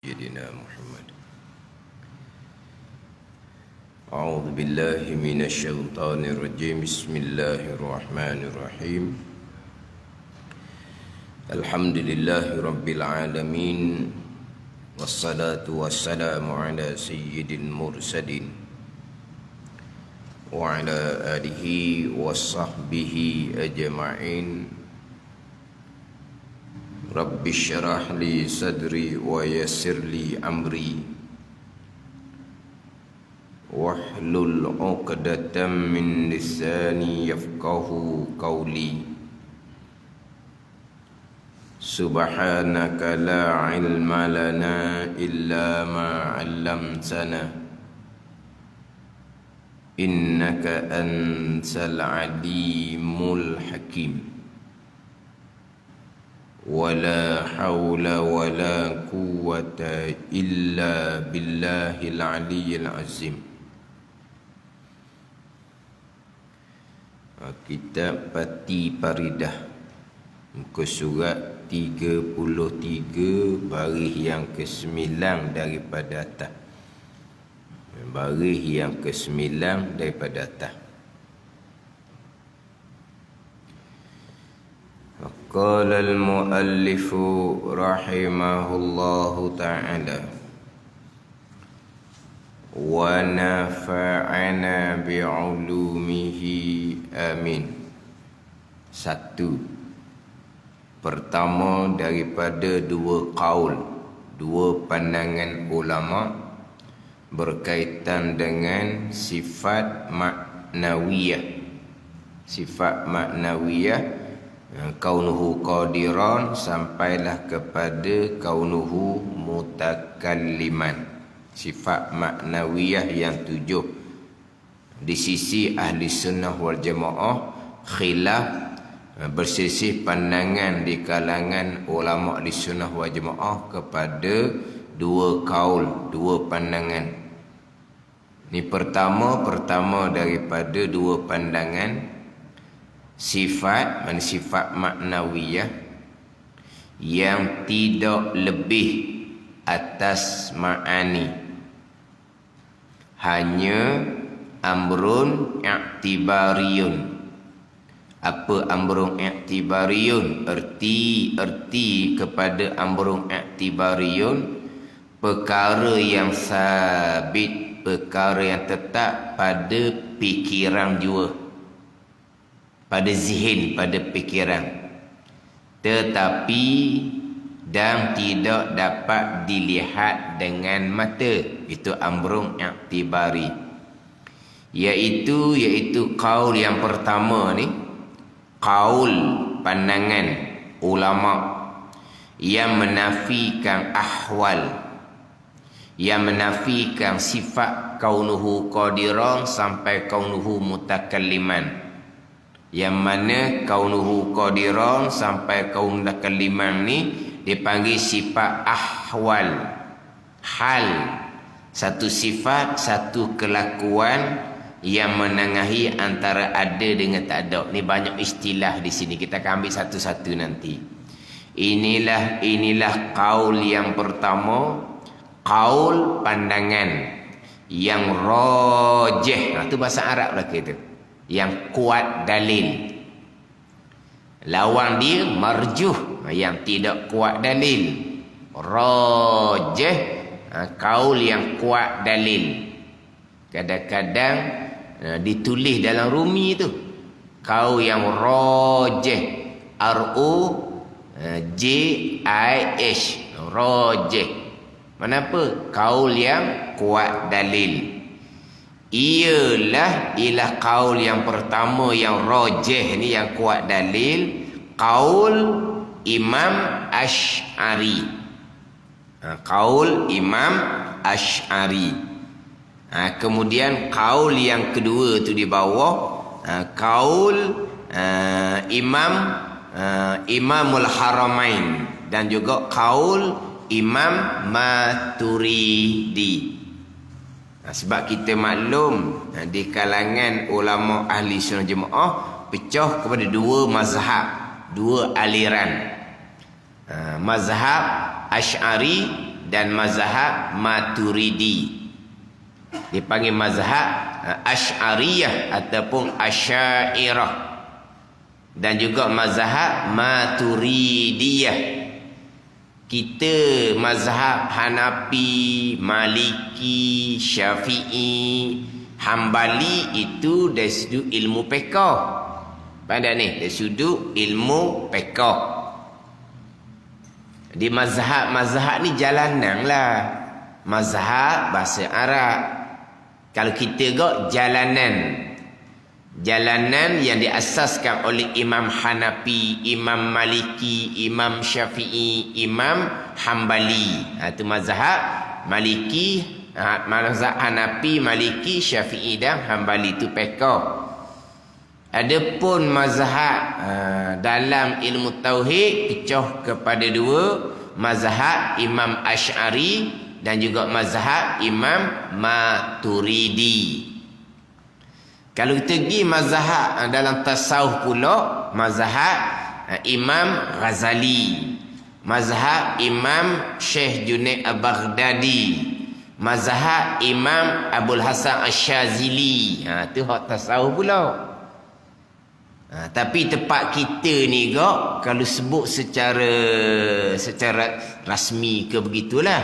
سيدنا محمد. أعوذ بالله من الشيطان الرجيم. بسم الله الرحمن الرحيم. الحمد لله رب العالمين، والصلاة والسلام على سيد المرسلين وعلى آله وصحبه أجمعين. رب اشرح لي صدري ويسر لي أمري واحلل عقدة من لساني يفقه قولي. سبحانك لا علم لنا إلا ما علمتنا إنك أنت العليم الحكيم. ولا حول ولا قوة إلا بالله العلي العظيم. Kitab Pati Paridah, muka surat 33, baris yang ke-9 daripada atas. Baris yang ke-9 daripada atas. Qala al-muallif rahimahullahu ta'ala wa nafa'ana bi'ulumihi amin. Satu, pertama daripada dua qaul, dua pandangan ulama berkaitan dengan sifat maknawiyah. Sifat maknawiyah, kaunuhu qadiran sampailah kepada kaunuhu mutakalliman. Sifat maknawiyah yang 7 di sisi ahli sunnah wal jamaah khilaf, bersisih pandangan di kalangan ulama ahli sunnah wal jamaah kepada dua kaul, dua pandangan. Ini pertama daripada dua pandangan, sifat maknawiyah yang tidak lebih atas ma'ani, hanya amrun i'tibariyun. Apa amrun i'tibariyun? Erti kepada amrun i'tibariyun, perkara yang sabit, perkara yang tetap pada fikiran jua, pada zihin, pada fikiran, tetapi dan tidak dapat dilihat dengan mata. Itu amrun i'tibari, iaitu qaul yang pertama ni, qaul pandangan ulama yang menafikan ahwal, yang menafikan sifat kaunuhu qadiran sampai kaunuhu mutakalliman. Yang mana kaunuhu qadiran sampai kaun mutakalliman ni dipanggil sifat ahwal, hal, satu sifat, satu kelakuan yang menengahi antara ada dengan tak ada. Ni banyak istilah di sini, kita akan ambil satu-satu nanti. Inilah qaul yang pertama, qaul pandangan yang rajih. Itu bahasa Arab lah kita, yang kuat dalil. Lawan dia marjuh, yang tidak kuat dalil. Rajih, qaul yang kuat dalil. Kadang-kadang ditulis dalam Rumi tu, qaul yang rajih, R-O-J-I-H, rajih. Kenapa? Qaul yang kuat dalil. Ialah qaul yang pertama yang rajih ni, yang kuat dalil, qaul Imam Asy'ari. Qaul Imam Asy'ari. Kemudian qaul yang kedua tu di bawah, qaul Imamul Haramain, dan juga qaul Imam Maturidi. Sebab kita maklum di kalangan ulama ahli sunnah jemaah pecah kepada dua mazhab, dua aliran. Mazhab Asy'ari dan mazhab Maturidi. Dipanggil mazhab Asy'ariyah ataupun Asy'ariyah, dan juga mazhab Maturidiyah. Kita mazhab Hanafi, Maliki, Syafi'i, Hambali itu dari sudut ilmu fiqh. Pada ni dari sudut ilmu fiqh. Di mazhab ni jalanan lah. Mazhab bahasa Arab. Kalau kita gak jalanan. Jalanan yang diasaskan oleh Imam Hanafi, Imam Maliki, Imam Syafi'i, Imam Hambali. Itu mazhab Maliki, mazhab Hanafi, Maliki, Syafi'i dan Hambali. Itu fiqh. Adapun mazhab dalam ilmu tauhid pecah kepada dua, mazhab Imam Asy'ari dan juga mazhab Imam Maturidi. Kalau kita pergi mazhab dalam tasawuf pula, mazhab Imam Ghazali, mazhab Imam Syekh Junaid Al-Baghdadi, mazhab Imam Abul Hasan Asy-Syazili. Tu hak tasawuf pula. Tapi tempat kita ni gak, kalau sebut secara rasmi ke begitulah.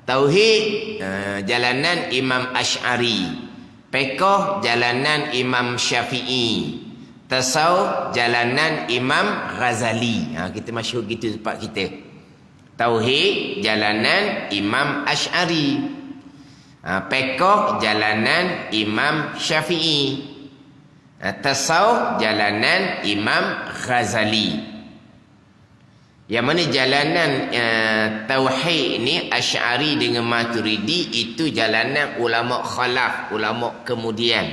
Tauhid jalanan Imam Asy'ari, fiqh jalanan Imam Syafi'i, tasawuf jalanan Imam Ghazali. Kita masyhur gitu tempat kita. Tauhid jalanan Imam Asy'ari, fiqh jalanan Imam Syafi'i, tasawuf jalanan Imam Ghazali. Yang mana jalanan tauhid ni Asy'ari dengan Maturidi itu jalanan ulama khalaf, ulama kemudian.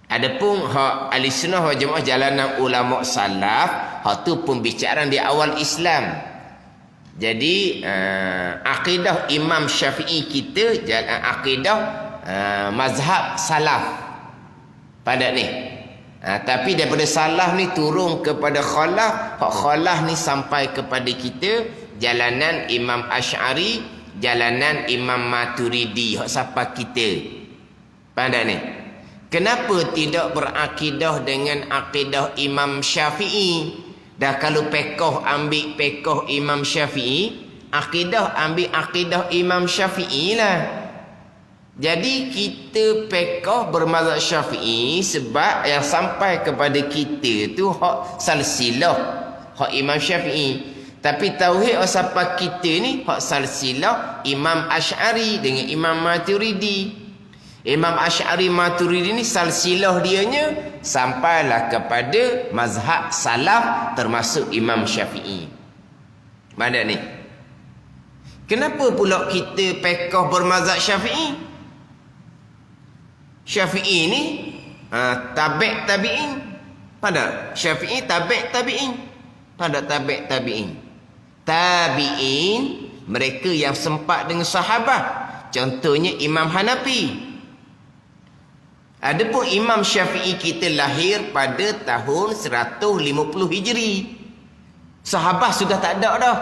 Adapun hak Ahlussunnah wal Jamaah jalanan ulama salaf, hak tu pembicaraan di awal Islam. Jadi akidah Imam Syafi'i kita akidah mazhab salaf pada ni. Tapi daripada salaf ni turun kepada khalaf. Hak khalaf ni sampai kepada kita jalanan Imam Asy'ari, jalanan Imam Maturidi. Hak siapa kita? Pada ni. Kenapa tidak berakidah dengan akidah Imam Syafi'i? Dah kalau fiqh ambil fiqh Imam Syafi'i, akidah ambil akidah Imam Syafi'i lah. Jadi kita fiqh bermazhab Syafi'i sebab yang sampai kepada kita tu hak salsilah, hak Imam Syafi'i. Tapi tauhid siapa kita ni hak salsilah Imam Asy'ari dengan Imam Maturidi. Imam Asy'ari Maturidi ni salsilah dianya sampailah kepada mazhab salaf termasuk Imam Syafi'i. Mana ni? Kenapa pula kita fiqh bermazhab Syafi'i? Syafi'i ni tabi' tabi'in. Pada Syafi'i tabi' tabi'in. Pada tabi' tabi'in. Tabi'in mereka yang sempat dengan sahabat. Contohnya Imam Hanafi. Adapun Imam Syafi'i kita lahir pada tahun 150 Hijri. Sahabat sudah tak ada dah.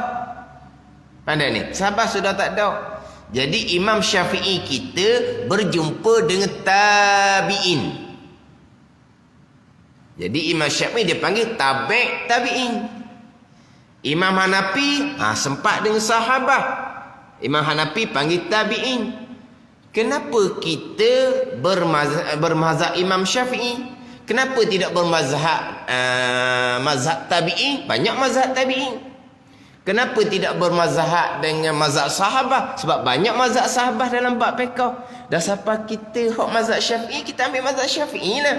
Pada ni, sahabat sudah tak ada. Jadi Imam Syafi'i kita berjumpa dengan tabi'in. Jadi Imam Syafi'i dia panggil tabi' tabi'in. Imam Hanafi sempat dengan sahabat. Imam Hanafi panggil tabi'in. Kenapa kita bermazhab Imam Syafi'i? Kenapa tidak bermazhab mazhab tabi'in? Banyak mazhab tabi'in. Kenapa tidak bermazhab dengan mazhab sahabat? Sebab banyak mazhab sahabat dalam bab fiqh. Dah siapa kita hak mazhab Syafi'i, kita ambil mazhab Syafi'i lah.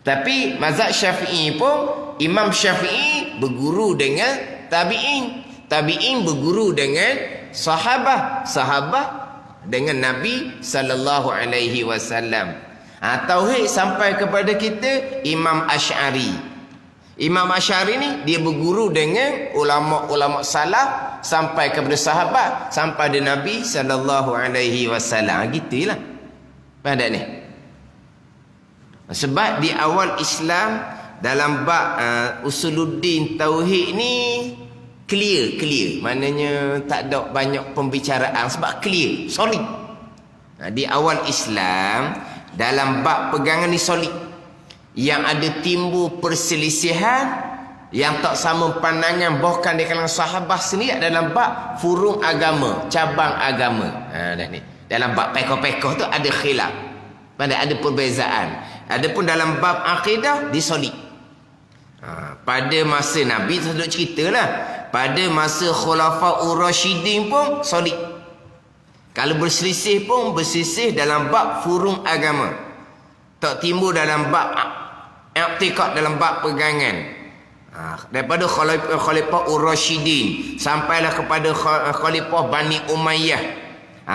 Tapi mazhab Syafi'i pun Imam Syafi'i berguru dengan tabi'in. Tabi'in berguru dengan sahabat. Sahabat dengan Nabi sallallahu alaihi wasallam. Tauhid sampai kepada kita Imam Asy'ari. Imam Asy'ari ni dia berguru dengan ulama-ulama salaf sampai kepada sahabat, sampai ke Nabi sallallahu alaihi wasallam. Gitulah. Pada ni. Sebab di awal Islam dalam bab usuluddin tauhid ni Clear. Maknanya tak ada banyak pembicaraan sebab clear, solid. Di awal Islam, dalam bab pegangan ni solid. Yang ada timbul perselisihan, yang tak sama pandangan bahkan di kalangan sahabat sendiri dalam bab furung agama, cabang agama. Dah ni. Dalam bab pekoh-pekoh tu ada khilaf. Ada perbezaan. Adapun dalam bab akidah disolid. Pada masa Nabi tu duk ceritalah. Pada masa Khulafaur Rasyidin pun solid. Kalau berselisih pun berselisih dalam bab furung agama. Tak timbul dalam bab i'tiqad, dalam bab pegangan. Daripada Khalifah Ur-Rasyidin sampailah kepada Khalifah Bani Umayyah,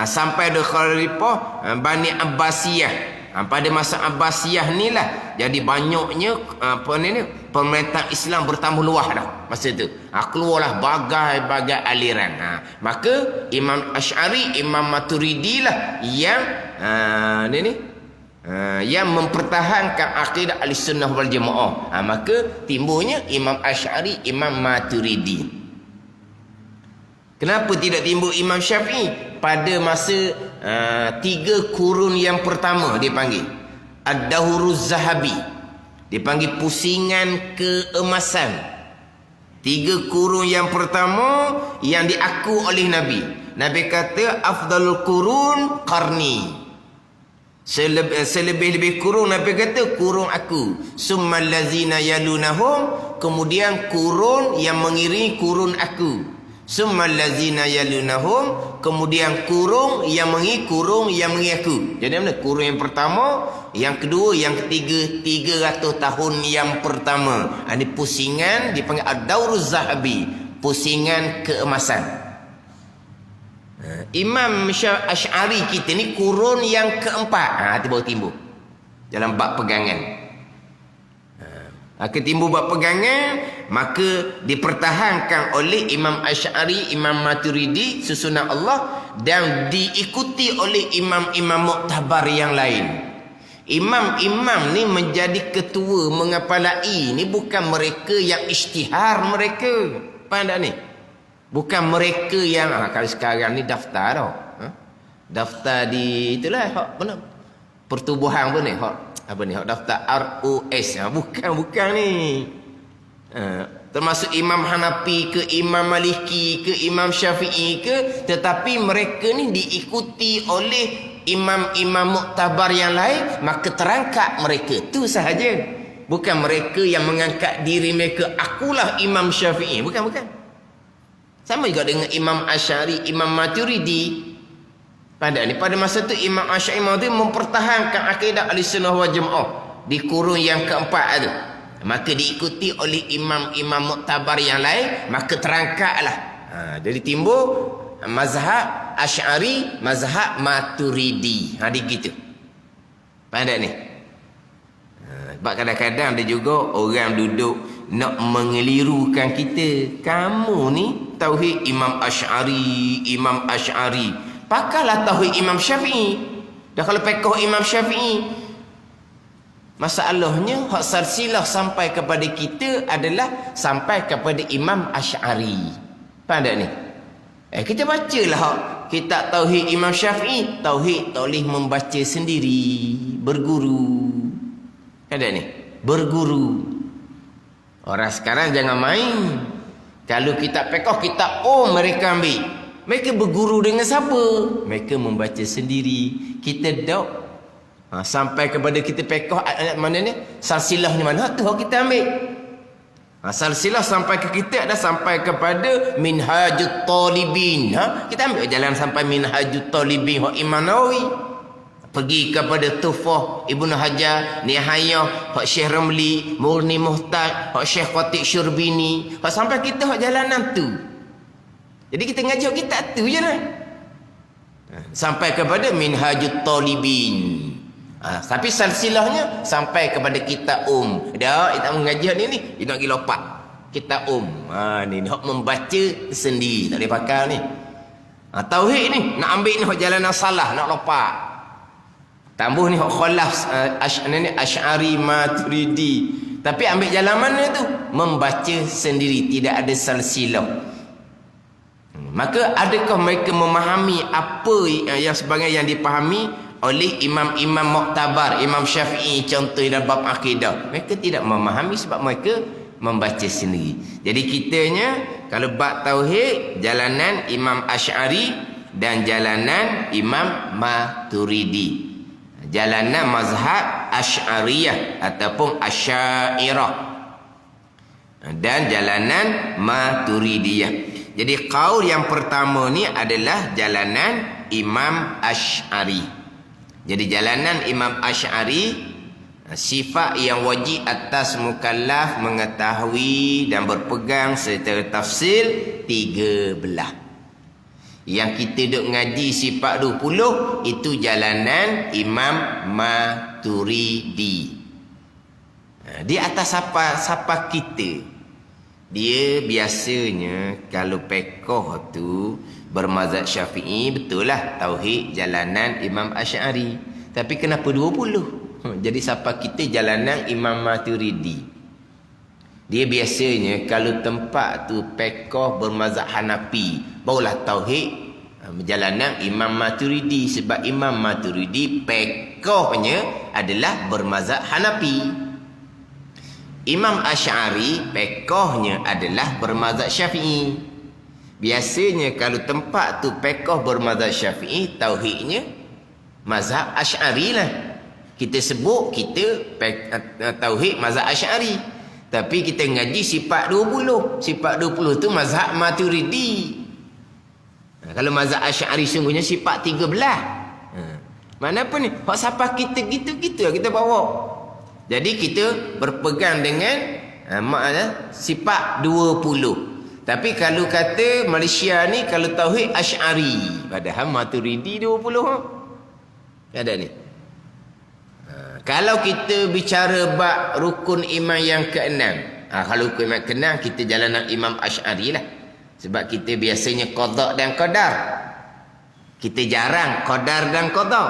sampai ada Khalifah Bani Abbasiyah. Pada masa Abbasiyah ni lah jadi banyaknya pemerintah Islam bertambah luas dah masa tu. Keluarlah bagai-bagai aliran. Maka Imam Asy'ari, Imam Maturidi lah yang yang mempertahankan akidah Ahlussunnah wal Jamaah. Maka timbulnya Imam Asy'ari, Imam Maturidi. Kenapa tidak timbul Imam Syafi'i? Pada masa 3 kurun yang pertama dipanggil Ad-Dahuruz Zahabi, dipanggil pusingan keemasan. 3 kurun yang pertama yang diaku oleh Nabi. Nabi kata afdalul qurun qarni. Selebih-lebih kurun Nabi kata kurun aku. Summal ladzina yalunahum, kemudian kurun yang mengiringi kurun aku. Summal ladzina yalunahum, kemudian kurun yang mengiringi kurun yang mengiringi aku. Jadi mana? Kurun yang pertama, yang kedua, yang ketiga, 300 tahun yang pertama. Ini pusingan dipanggil Ad-Dauruz Zahabi, pusingan keemasan. Imam Asy'ari kita ni kurun yang keempat. Timbul dalam bab pegangan. Ketimbul bab pegangan, maka dipertahankan oleh Imam Asy'ari, Imam Maturidi susunan Allah, dan diikuti oleh imam-imam muktabar yang lain. Imam-imam ni menjadi ketua mengapalai ni bukan mereka yang isytihar mereka. Faham tak ni? Bukan mereka yang kalau sekarang ni daftar tau. Daftar di itulah benar. Pertubuhan pun ni hak daftar RUS. Bukan ni. Termasuk Imam Hanafi ke Imam Maliki ke Imam Syafi'i ke, tetapi mereka ni diikuti oleh imam-imam muktabar yang lain, maka terangkat mereka tu sahaja. Bukan mereka yang mengangkat diri mereka, akulah Imam Syafi'i. Bukan. Sama juga dengan Imam Asy'ari, Imam Maturidi. Pada masa tu Imam Asy'ari mempertahankan akidah Ahlussunnah wal Jamaah di kurun yang keempat tu. Maka diikuti oleh imam-imam muktabar yang lain, maka terangkatlah. Jadi timbul mazhab Asy'ari, mazhab Maturidi. Dia gitu. Faham tak ni? Sebab kadang-kadang ada juga orang duduk nak mengelirukan kita. Kamu ni tauhid Imam Asy'ari. Pakailah tauhid Imam Syafi'i. Dah kalau pekoh Imam Syafi'i. Masalahnya hak silsilah sampai kepada kita adalah sampai kepada Imam Asy'ari. Faham tak ni? Kita bacalah hak kitab tauhid Imam Syafi'i. Tauhid tak boleh membaca sendiri, berguru. Ada ni? Berguru. Orang sekarang jangan main. Kalau kitab pekoh, kitab mereka ambil. Mereka berguru dengan siapa? Mereka membaca sendiri. Kita tak. Sampai kepada kita pekoh mana ni? Silsilah ni mana? Tu kita ambil. Silsilah sampai ke kita ada sampai kepada Minhajut Talibin. Kita ambil jalan sampai Minhajut Talibin hak Imam Nawawi. Pergi kepada Tuhfah Ibnu Hajar, Nihayah hak Syekh Ramli, Murni Muhtaj hak Syekh Khatib Syurbini. Hak sampai kita hak jalanan tu. Jadi kita ngaji kitab tu je lah. Sampai kepada Minhajut Talibin. Tapi silsilahnya sampai kepada kitab Dah, kita mengaji ni dia nak pergi lopak. Kitab ni hak membaca sendiri, tak boleh pakai ni. Tauhid ni nak ambil ni hak jalanan salah, nak lopak. Tambah ni hak khalaf Asy'ari Maturidi. Tapi ambil jalan mana tu? Membaca sendiri, tidak ada silsilah. Maka adakah mereka memahami apa yang sebagai yang dipahami oleh imam-imam muktabar, Imam Syafi'i contoh dalam bab akidah? Mereka tidak memahami sebab mereka membaca sendiri. Jadi kitanya kalau bab tauhid, jalanan Imam Asy'ari dan jalanan Imam Maturidi. Jalanan mazhab Asy'ariyah ataupun Asy'ariyah dan jalanan Maturidiyah. Jadi qaul yang pertama ni adalah jalanan Imam Asy'ari. Jadi jalanan Imam Asy'ari, sifat yang wajib atas mukallaf mengetahui dan berpegang secara tafsil 13. Yang kita duk ngaji sifat 20 itu jalanan Imam Maturidi. Di atas siapa kita? Dia biasanya kalau pekoh tu bermazhab Syafi'i, betul lah tauhid jalanan Imam Asy'ari. Tapi kenapa 20? Jadi siapa kita jalanan Imam Maturidi. Dia biasanya kalau tempat tu pekoh bermazhab Hanafi, barulah tauhid jalanan Imam Maturidi. Sebab Imam Maturidi pekohnya adalah bermazhab Hanafi. Imam Asy'ari pekohnya adalah bermazhab Syafi'i. Biasanya kalau tempat tu pekoh bermazhab Syafi'i, tauhidnya mazhab Asy'ari lah. Kita sebut kita tauhid mazhab Asy'ari. Tapi kita ngaji sifat 20. Sifat 20 tu mazhab Maturidi. Kalau mazhab Asy'ari sungguhnya sifat 13. Mana apa ni? Hak siapa kita gitu-gitu kita bawa. Jadi kita berpegang dengan sifat 20. Tapi kalau kata Malaysia ni kalau tauhid Asy'ari, padahal Maturidi 20. Ada ni. Kalau kita bicara bab rukun iman yang ke-6, kalau rukun iman ke-6 kita jalanan Imam Asy'ari lah. Sebab kita biasanya qada dan qadar. Kita jarang qadar dan qada.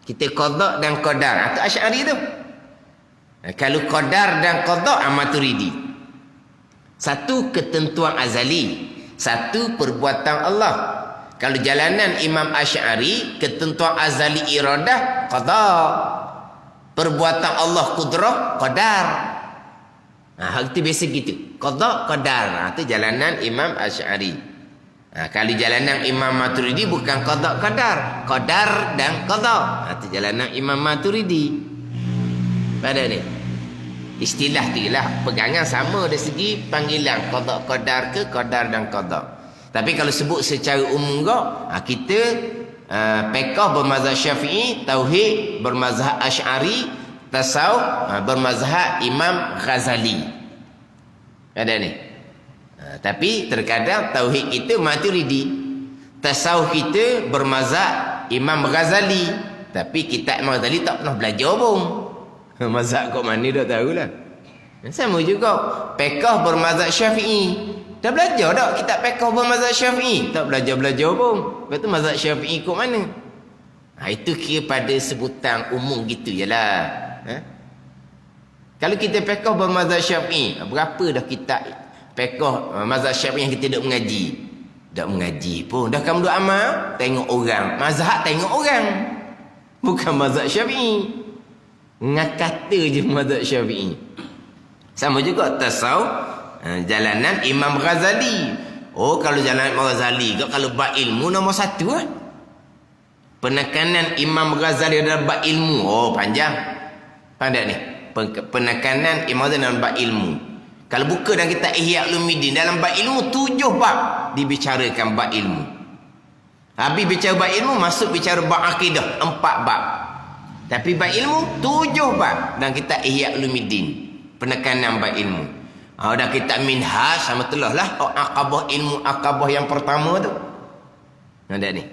Kita qada dan qadar. Itu Asy'ari tu. Kalau qadar dan qada Maturidi. Satu ketentuan azali, satu perbuatan Allah. Kalau jalanan Imam Asy'ari, ketentuan azali iradah qada. Perbuatan Allah kudrah qadar. Hak itu biasa gitu. Qada qadar. Itu jalanan Imam Asy'ari. Kalau jalanan Imam Maturidi bukan qada qadar, qadar dan qada. Itu jalanan Imam Maturidi. Pada ni. Istilah tu ialah pegangan sama dari segi panggilan qada qadar ke qadar dan qada. Tapi kalau sebut secara umum kita pekoh bermazhab Syafi'i, tauhid bermazhab Asy'ari, tasawuf bermazhab Imam Ghazali. Ada ni. Tapi terkadang tauhid kita Maturidi, tasawuf kita bermazhab Imam Ghazali. Tapi kitab Imam Ghazali tak pernah belajar pun. Mazhab kat mana dah tahulah. Sama juga pekoh bermazhab Syafi'i. Dah belajar tak kitab pekoh bermazhab Syafi'i? Tak belajar-belajar pun. Lepas tu mazhab Syafi'i kat mana? Itu kira pada sebutan umum gitu jelah. Kalau kita pekoh bermazhab Syafi'i, berapa dah kitab pekoh mazhab Syafi'i yang kita duk mengaji? Tak mengaji pun. Dah kamu duk amal, tengok orang. Mazhab tengok orang. Bukan mazhab Syafi'i. Ngakata je mazhab Syafi'i. Sama juga tasawuf jalanan Imam Ghazali. Kalau jalanan Imam Ghazali kalau bab ilmu nombor 1 Penekanan Imam Ghazali dalam bab ilmu panjang. Pandai ni. Penekanan Imam Ghazali dalam bab ilmu. Kalau buka dalam kitab Ihya Ulumuddin dalam bab ilmu 7 bab dibicarakan bab ilmu. Habis bicara bab ilmu masuk bicara bab akidah 4 bab. Tapi bab ilmu 7 bab dan kita Ihya Ulumuddin penekanan bab ilmu. Dah kita Minhaj sama telah lah akabah ilmu akabah yang pertama tu. Ada ni.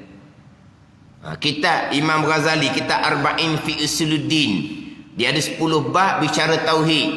Kita Imam Ghazali kita Arba'in fi Usuluddin. Dia ada 10 bab bicara tauhid,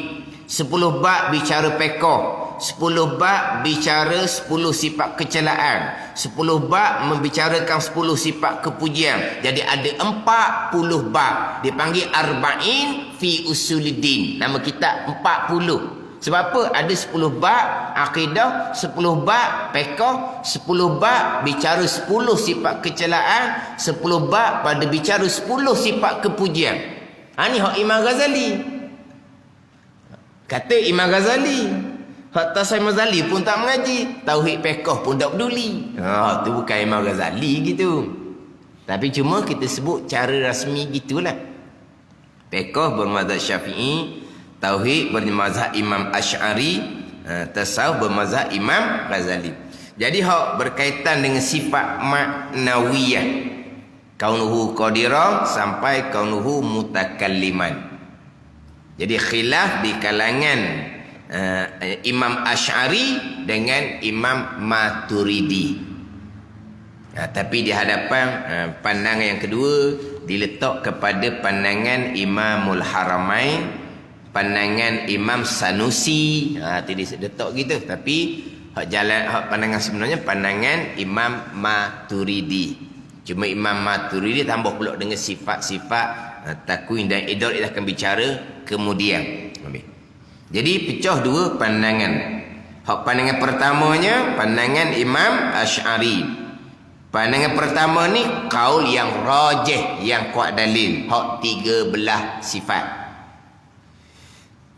10 bab bicara pekoh, 10 bab bicara 10 sifat kecelaan, 10 bab membicarakan 10 sifat kepujian. Jadi ada 40 bab. Dipanggil Arba'in fi Usuluddin. Nama kita 40. Sebab apa? Ada 10 bab akidah, 10 bab fiqh, 10 bab bicara 10 sifat kecelaan, 10 bab pada bicara 10 sifat kepujian. Ni hak Imam Ghazali. Kata Imam Ghazali, hak Tasawuf Imam Ghazali pun tak mengaji, tauhid fiqh pun tak peduli. Tu bukan Imam Ghazali gitu. Tapi cuma kita sebut cara rasmi gitulah. Fiqh bermazhab Syafi'i, tauhid bermazhab Imam Asy'ari, tasawuf bermazhab Imam Ghazali. Jadi hak berkaitan dengan sifat maknawiyah, kaunuhu qadiran sampai kaunuhu mutakalliman. Jadi khilaf di kalangan Imam Asy'ari dengan Imam Maturidi. Tapi di hadapan pandangan yang kedua diletak kepada pandangan Imamul Haramain, pandangan Imam Sanusi. Tadi letak gitu, tapi hak pandangan sebenarnya pandangan Imam Maturidi. Cuma Imam Maturidi tambah pula dengan sifat-sifat takwin dan idol, kita akan bicara kemudian. Jadi pecah dua pandangan. Hak pandangan pertamanya pandangan Imam Asy'ari. Pandangan pertama ni kaul yang rajih, yang kuat dalil, hak 13 sifat.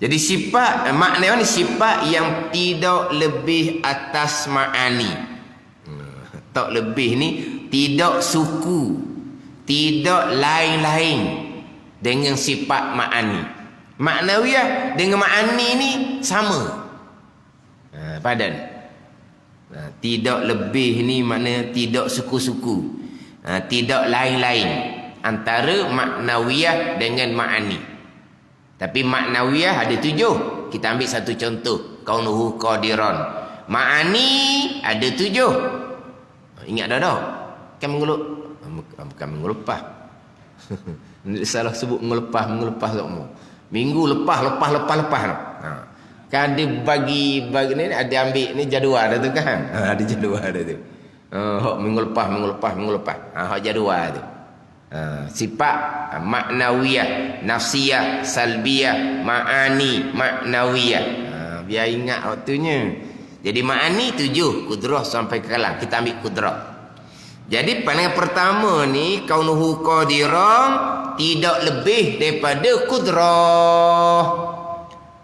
Jadi sifat makna ni sifat yang tidak lebih atas ma'ani. Tak lebih ni tidak suku, tidak lain-lain dengan sifat ma'ani. Maknawiyah dengan ma'ani ni sama. Padan. Tidak lebih ni makna tidak suku-suku. Tidak lain-lain antara maknawiyah dengan ma'ani. Tapi maknawiyah ada 7. Kita ambil satu contoh. Kaunuhu qadiran. Ma'ani ada 7. Ingat dah tak? Kan bukan mengelupah. Salah sebut mengelepah semua. Minggu lepas. Kan dia bagi ni, ada ambil ni jadual dah tu kan. Ada jadual dah tu. Hak minggu lepas. Hak jadual tu. Sifat maknawiyah, nafsiyah, salbiyah, ma'ani, maknawiyah. Biar ingat waktunya. Jadi ma'ani 7, kudrah sampai ke kalam. Kita ambil kudrah. Jadi pandangan pertama ni kaunuhu qadiran, tidak lebih daripada kudrah.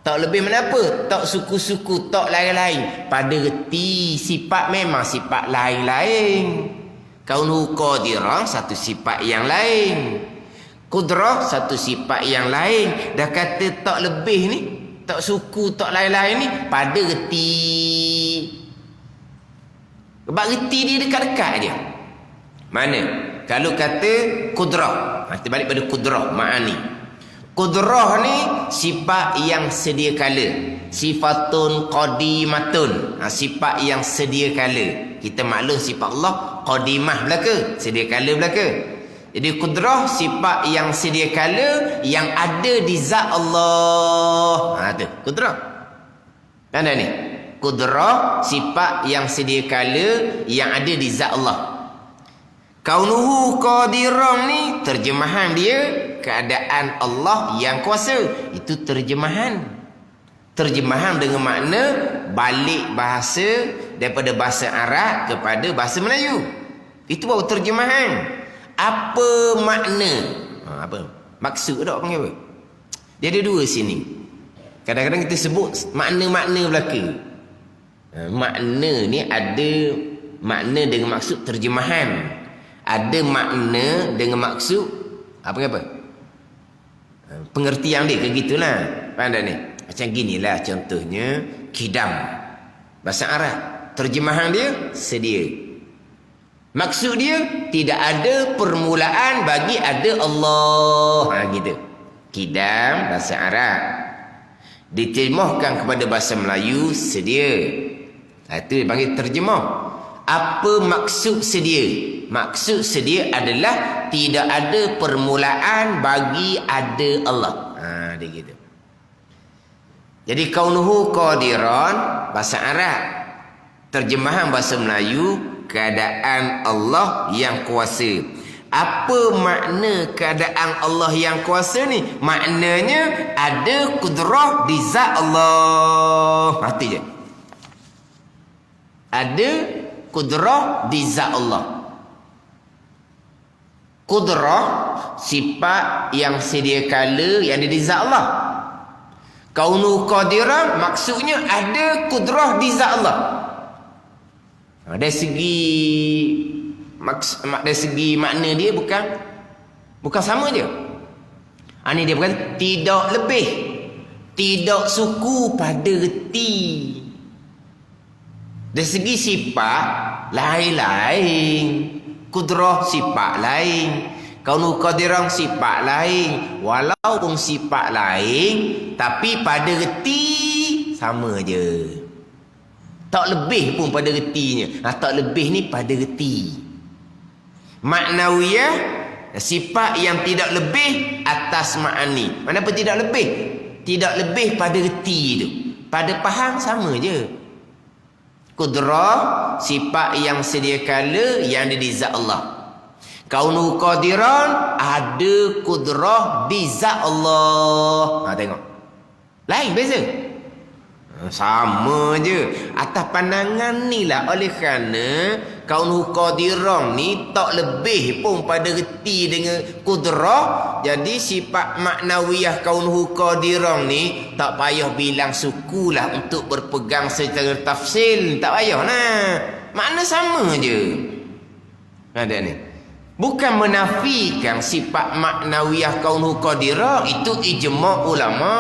Tak lebih mana apa? Tak suku-suku, tak lain-lain. Pada reti sifat memang sifat lain-lain. Kaunuhu qadiran satu sifat yang lain. Kudrah satu sifat yang lain. Dah kata tak lebih ni, tak suku, tak lain-lain ni pada reti. Sebab reti dia dekat-dekat dia. Mana? Kalau kata kudrah, kita balik pada kudrah, ma'ani. Kudrah ni sifat yang sedia kala. Sifatun qadimatun. Sifat yang sedia kala. Kita maklum sifat Allah qadimah belaka, sedia kala belaka. Jadi kudrah sifat yang sedia kala, yang ada di zat Allah. Tu kudrah. Tanda ni. Kudrah sifat yang sedia kala, yang ada di zat Allah. Kaunuhu qadiran ni terjemahan dia keadaan Allah yang kuasa. Itu terjemahan. Terjemahan dengan makna balik bahasa daripada bahasa Arab kepada bahasa Melayu. Itu baru terjemahan. Apa makna? Apa? Maksud tak panggil apa? Dia ada dua sini. Kadang-kadang kita sebut makna-makna belaka. Makna ni ada makna dengan maksud terjemahan. Ada makna dengan maksud apa? Pengertian dia ke gitulah. Faham tak ni? Macam ginilah contohnya kidam. Bahasa Arab. Terjemahan dia sedia. Maksud dia tidak ada permulaan bagi ada Allah. Gitu. Kidam bahasa Arab. Diterjemahkan kepada bahasa Melayu sedia. Itu dipanggil terjemah. Apa maksud sedia? Maksud sedia adalah tidak ada permulaan bagi ada Allah. Dia gitu. Jadi kaunuhu qadiran bahasa Arab. Terjemahan bahasa Melayu keadaan Allah yang kuasa. Apa makna keadaan Allah yang kuasa ni? Maknanya ada kudrah di zat Allah. Mati je. Ada kudrah di zat Allah. Kudrah sifat yang sedia kala yang ada di zat Allah. Kaunu qadiran maksudnya ada kudrah di zat Allah. Dari segi makna dia bukan sama je. Ini dia berkata tidak lebih, tidak suku pada reti. Dari segi sifat lain-lain, kudrah sifat lain, kaunu qadiran sifat lain. Walaupun sifat lain, tapi pada reti sama je. Tak lebih pun pada retinya. Tak lebih ni pada reti. Maknawiyah sifat yang tidak lebih atas ma'ani. Kenapa tidak lebih? Tidak lebih pada reti tu. Pada faham sama je. Kudrah sifat yang sedia kala yang ada di zat Allah. Kaunu qadiran ada kudrah di zat Allah. Tengok. Lain beza. Sama je. Atas pandangan ni lah. Oleh kerana kaunu qadiran ni tak lebih pun pada reti dengan kudrah. Jadi sifat maknawiyah kaunu qadiran ni tak payah bilang suku lah untuk berpegang secara tafsil. Tak payah nah. Makna sama je. Ada ni. Bukan menafikan sifat maknawiyah kaunu qadiran. Itu ijma' ulama.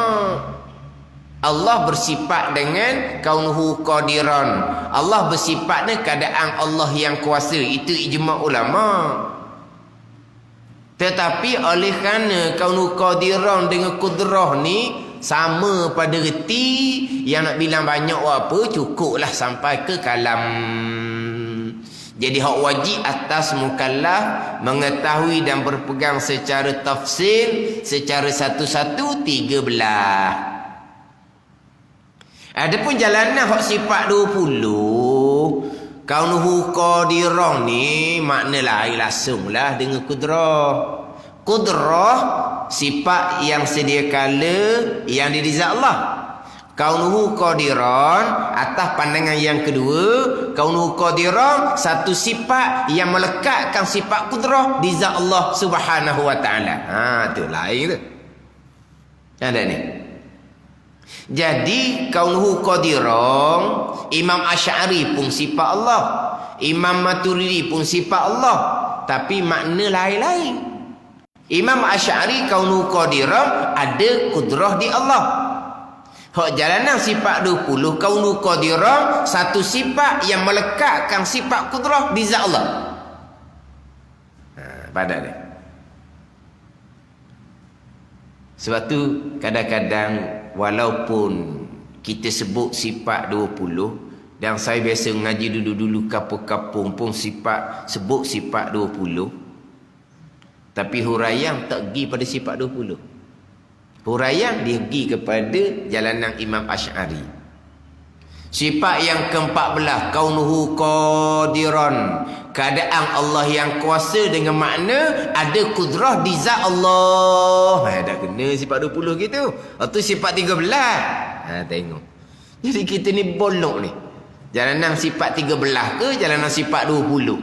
Allah bersifat dengan kaunuhu qadiran. Allah bersifat dengan keadaan Allah yang kuasa. Itu ijma' ulama. Tetapi oleh kerana kaunuhu qadiran dengan kudrah ni sama pada reti, yang nak bilang banyak apa, cukuplah sampai ke kalam. Jadi hak wajib atas mukallaf mengetahui dan berpegang secara tafsil, secara satu-satu 13. Adapun jalanan hak sifat 20, kaunuhu qadiran ni makna lain langsunglah dengan kudrah. Kudrah sifat yang sedia kala yang di zat Allah. Kaunuhu qadiran atas pandangan yang kedua, kaunuhu qadiran satu sifat yang melekatkan sifat kudrah di zat Allah Subhanahu wa taala. Tu lain tu. Ada ni. Jadi kaunuhu qadiran, Imam Asy'ari pun sifat Allah, Imam Maturidi pun sifat Allah, tapi makna lain-lain. Imam Asy'ari kaunuhu qadiran ada kudrah di Allah. Hak jalanan sifat 20 kaunuhu qadiran satu sifat yang melekatkan sifat kudrah di zat Allah. Pada dia. Sebab tu kadang-kadang walaupun kita sebut sifat 20, dan saya biasa mengaji dulu-dulu kapung-kapung pun sebut sifat 20, tapi huraian tak pergi pada sifat 20. Huraian dia pergi kepada jalanan Imam Asy'ari. Sifat yang ke-14 kaunuhu qadiran, keadaan Allah yang kuasa dengan makna ada kudrah di zat Allah. Dah kena sifat 20 gitu. Itu sifat 13. Tengok. Jadi kita ni bolok ni. Jalanan sifat 13 ke jalanan sifat 20?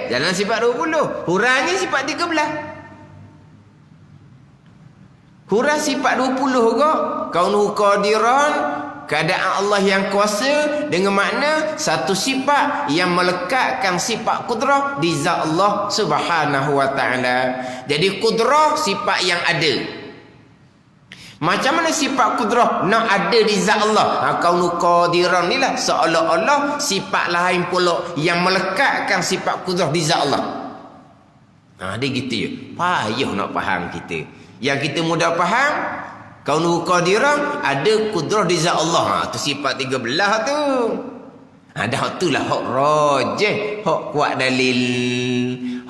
Jalanan sifat 20. Hurainya sifat 13. Hurai sifat 20 kok. Kaunuhu qadiran, keadaan Allah yang kuasa dengan makna satu sifat yang melekatkan sifat kudrah di zat Allah Subhanahu wa taala. Jadi kudrah sifat yang ada. Macam mana sifat kudrah nak ada di zat Allah? Kaunuhu qadiran ni lah seolah-olah sifat lain pula yang melekatkan sifat kudrah di zat Allah. Dia gitu je. Payah nak faham kita. Yang kita mudah faham, kaunuhu qadiran ada kudrah di zat Allah. Tu sifat 13 tu. Dah itulah hak rajih, hak kuat dalil,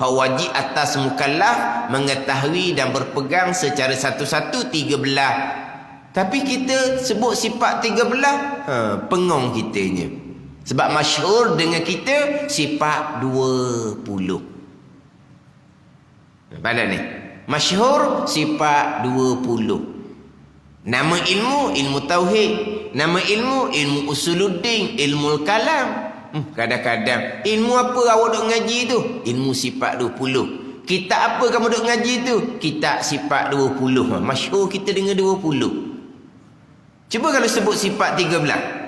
hak wajib atas mukallaf mengetahui dan berpegang secara satu-satu 13. Tapi kita sebut sifat 13, pengong kitanya. Sebab masyhur dengan kita sifat 20. Pada ni. Masyhur sifat 20. Nama ilmu tauhid. Nama ilmu usuluddin, ilmu kalam. Kadang-kadang ilmu apa awak duk ngaji tu? Ilmu sifat 20. Kitab apa kamu duk ngaji tu? Kitab sifat 20. Masyhur kita dengan 20. Cuba kalau sebut sifat 13.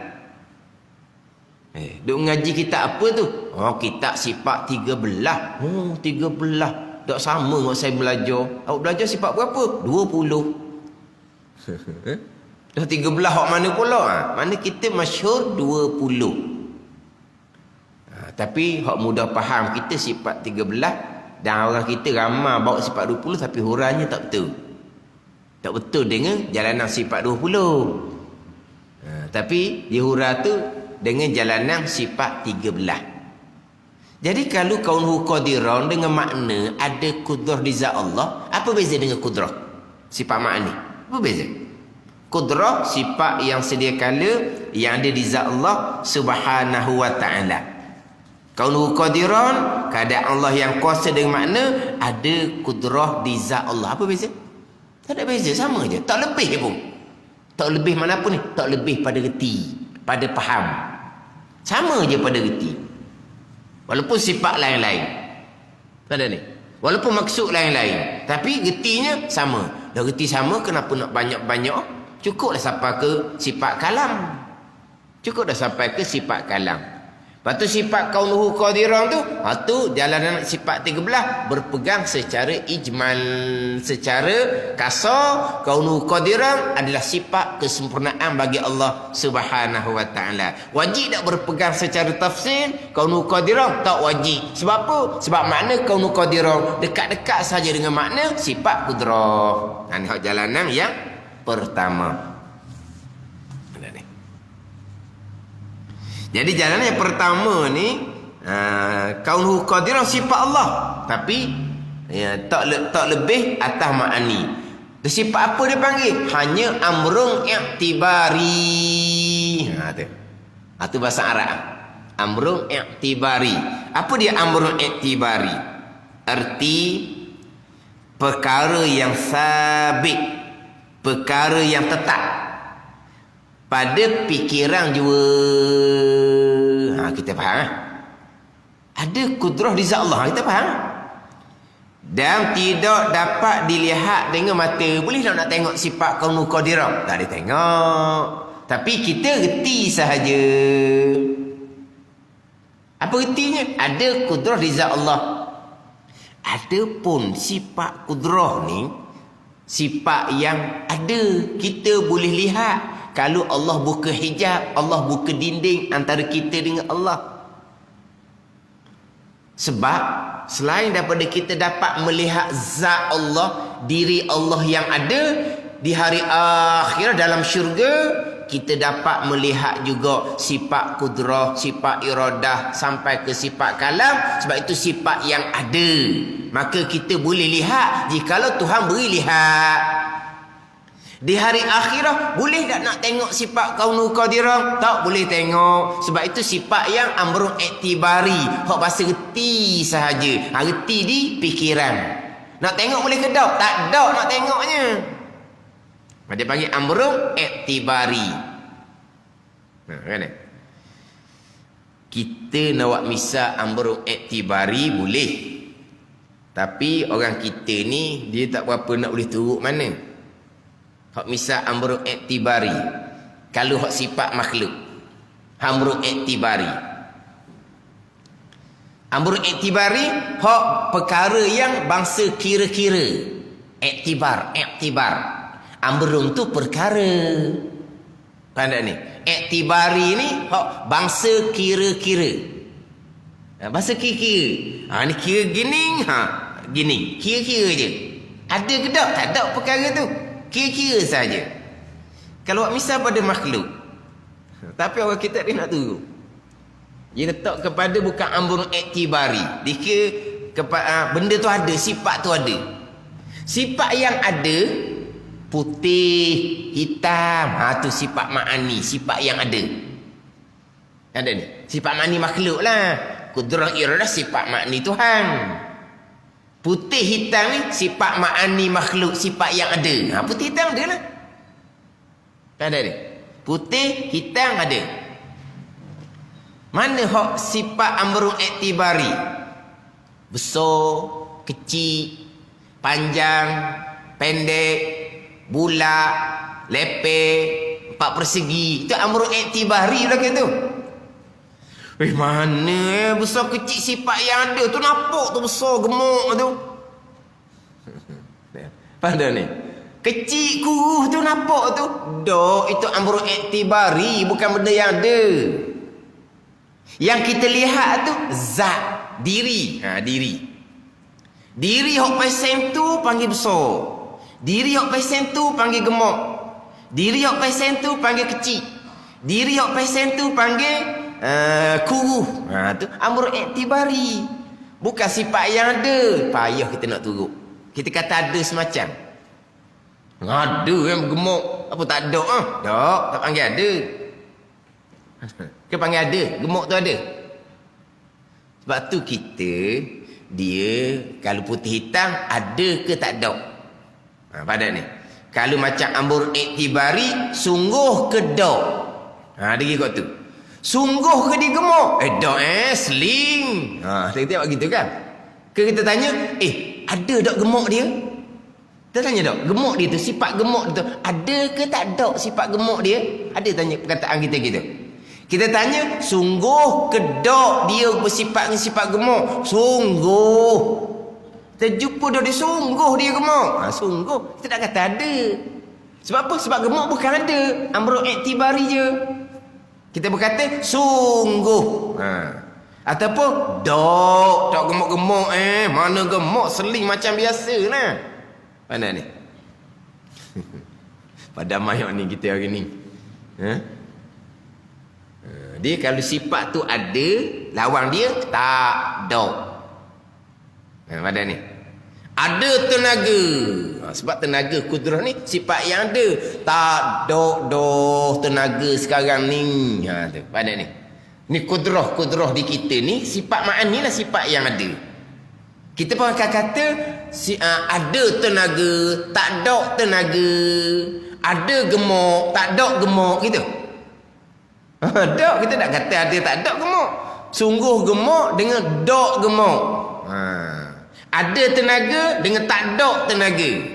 Duk ngaji kitab apa tu? Oh, kitab sifat 13. 13. Tak sama dengan saya belajar. Awak belajar sifat berapa? 20. Dah 13 awak mana pula? Mana kita masyhur 20. Tapi hak mudah faham kita sifat 13 dan orang kita ramai bawa sifat 20 tapi hurainya tak betul. Tak betul dengan jalanan sifat 20. Tapi di hurai tu dengan jalanan sifat 13. Jadi kalau kaunuhu qadiran dengan makna ada kudrah di zat Allah, apa beza dengan kudrah? Sifat makna. Apa beza? Kudrah sifat yang sedia kala yang ada di zat Allah Subhanahu wa taala. Kaunuhu qadiran, keadaan Allah yang kuasa dengan makna ada kudrah di zat Allah. Apa beza? Tak ada beza, sama je. Tak lebih pun. Tak lebih mana pun ni. Tak lebih pada reti, pada faham. Sama je pada reti. Walaupun sifat lain-lain. Tak ada ni. Walaupun maksud lain-lain. Tapi retinya sama. Dah reti sama, kenapa nak banyak-banyak? Cukup dah sampai ke sifat kalam. Cukup dah sampai ke sifat kalam. Lepas tu sifat kaunuhu qadiran tu, tu jalanan sifat 13 berpegang secara ijmal, secara kasar. Kaunuhu qadiran adalah sifat kesempurnaan bagi Allah Subhanahu wa taala. Wajib tak berpegang secara tafsir kaunuhu qadiran? Tak wajib. Sebab apa? Sebab makna kaunuhu qadiran dekat-dekat saja dengan makna sifat qudrah. Ini jalanan yang pertama. Jadi jalan yang pertama ni kaunuhu qadiran sifat Allah, tapi tak lebih atas ma'ani. Sifat apa dia panggil? Hanya amrun i'tibari. Tu bahasa Arab. Amrun i'tibari. Apa dia amrun i'tibari? Arti perkara yang sabit, perkara yang tetap pada fikiran jua. Kita faham. Ada kudrah di zat Allah, kita faham. Dan tidak dapat dilihat dengan mata. Boleh tak nak tengok sifat kaunuhu qadiran? Tak ada tengok. Tapi kita reti sahaja. Apa retinya? Ada kudrah di zat Allah. Adapun sifat kudrah ni sifat yang ada, kita boleh lihat. Kalau Allah buka hijab, Allah buka dinding antara kita dengan Allah. Sebab selain daripada kita dapat melihat zat Allah, diri Allah yang ada di hari akhir dalam syurga, kita dapat melihat juga sifat kudrah, sifat iradah sampai ke sifat kalam. Sebab itu sifat yang ada. Maka kita boleh lihat jikalau Tuhan beri lihat. Di hari akhirah boleh tak nak tengok sifat kaunuhu qadiran? Tak boleh tengok. Sebab itu sifat yang amrun i'tibari. Hak bahasa reti sahaja. Reti di fikiran. Nak tengok boleh ke tak? Tak ada nak tengoknya. Dia panggil amrun i'tibari. Kan? Kita nak buat misal amrun i'tibari boleh. Tapi orang kita ni dia tak berapa nak boleh turut mana. Hak misal amrun i'tibari. Kalau hak sifat makhluk, amrun i'tibari. Amrun i'tibari hak perkara yang bangsa kira-kira. I'tibar. Amrun tu perkara. Pandai ni. I'tibari ni hak bangsa kira-kira. Bangsa kira-kira. Ni kira gini, gini. Kira-kira je. Ada ke tak? Tak ada perkara tu. Kira-kira saja. Kalau misal pada makhluk, tapi orang kita ni nak turun. Dia letak kepada bukan amrun i'tibari. Dia kira benda tu ada, sifat tu ada. Sifat yang ada putih, hitam, tu sifat ma'ani, sifat yang ada. Ada ni. Sifat ma'ani makhluk lah. Kudrah iradah sifat ma'ani Tuhan. Putih hitam ni sifat ma'ani makhluk, sifat yang ada. Putih hitam ada lah. Tak ada dia. Putih hitam ada. Mana hak sifat amrun iktibari? Besar, kecil, panjang, pendek, bulat, lepek, empat persegi. Itu amrun iktibari lah tu. Mana besar kecil sifat yang ada tu, nampak tu besar gemuk tu. Pada ni kecil kuruh tu nampak tu. Dok, itu amrun iktibari, bukan benda yang ada. Yang kita lihat tu zat, diri. Diri hok pesen tu panggil besar. Diri hok pesen tu panggil gemuk. Diri hok pesen tu panggil kecil. Diri hok pesen tu panggil kuruh. Tu amrun iktibari, bukan sifat yang ada. Payah kita nak turut. Kita kata ada semacam. Ada yang gemuk, apa tak ada Dok, tak panggil ada. Ke panggil ada, gemuk tu ada. Sebab tu kita, dia kalau putih hitam ada ke tak ada. Pada ni kalau macam amrun iktibari, sungguh ke dok. Dia kata tu. Sungguh ke dia gemuk? Dok sling. Kita tengok gitu kan. Ke kita tanya, ada dok gemuk dia? Kita tanya dok, gemuk dia tu, sifat gemuk dia tu, ada ke tak dok sifat gemuk dia? Ada tanya perkataan kita gitu. Kita tanya, sungguh ke dok dia bersifat dengan sifat gemuk? Sungguh. Terjumpa dia sungguh dia gemuk. Sungguh. Kita tak kata ada. Sebab apa? Sebab gemuk bukan ada. Amrun iktibari je. Kita berkata sungguh. Ataupun dok gemuk-gemuk mana gemuk, seling macam biasa lah. Mana ni? Pada mayok ni kita hari ni. Dia kalau sifat tu ada, lawan dia tak dok. Pada ni. Ada tenaga. Sebab tenaga kudrah ni sifat yang ada. Tak dok tenaga sekarang ni. Tu pada ni. Ni kudrah di kita ni, sifat ma'ani lah sifat yang ada. Kita pun akan kata ada tenaga, tak dok tenaga. Ada gemuk, tak dok gemuk gitu. Dok, kita tak kata ada tak dok gemuk. Sungguh gemuk dengan dok gemuk. Ada tenaga dengan tak dok tenaga.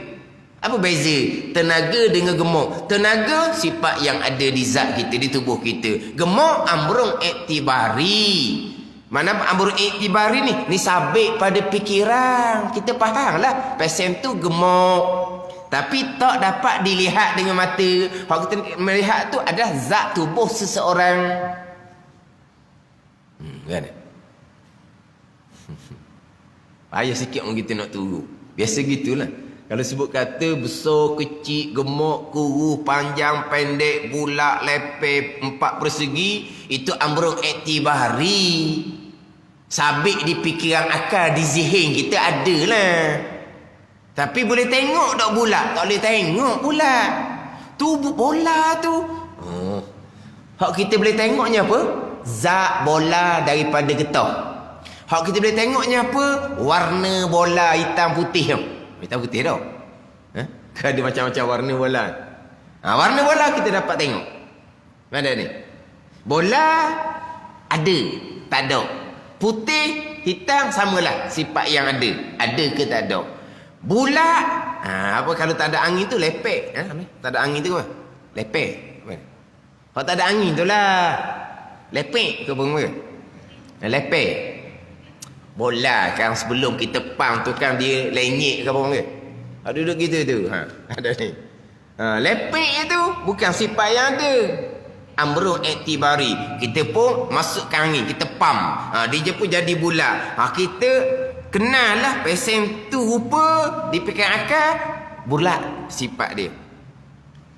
Apa beza tenaga dengan gemuk? Tenaga sifat yang ada di zat kita, di tubuh kita. Gemuk amrun iktibari. Mana amrun iktibari ni sabit pada fikiran. Kita faham lah pesen tu gemuk, tapi tak dapat dilihat dengan mata. Kalau kita melihat tu adalah zat tubuh seseorang. Kan? Payah sikit orang kita nak turut. Biasa gitulah. Kalau sebut kata besar, kecil, gemuk, kuruh, panjang, pendek, bulat, lepek, empat persegi, itu amrun iktibari. Sabit di fikiran akal, di zihin kita ada lah. Tapi boleh tengok tak bulat? Tak boleh tengok bulat. Tubuh bola tu. Hak kita boleh tengoknya apa? Zat bola daripada getah. Hak kita boleh tengoknya apa? Warna bola hitam putih tu. Hitam putih tau. Ada macam-macam warna bola. Warna bola kita dapat tengok. Mana ni? Bola ada, tak ada. Putih, hitam samalah sifat yang ada. Ada ke tak ada? Bulat, apa kalau tak ada angin tu lepek. Tak ada angin tu apa? Lepek. Kalau tak ada angin tu lah lepek ke apa? Lepek. Bola kan sebelum kita pam tu kan dia lenyek ke apa ke? Duduk gitu tu. Ada ni. Lepek tu bukan sifat yang ada. Amrun iktibari. Kita pun masukkan angin, kita pam. Dia pun jadi bulat. Kita kenal lah pesen tu rupa di fikiran akal bulat sifat dia.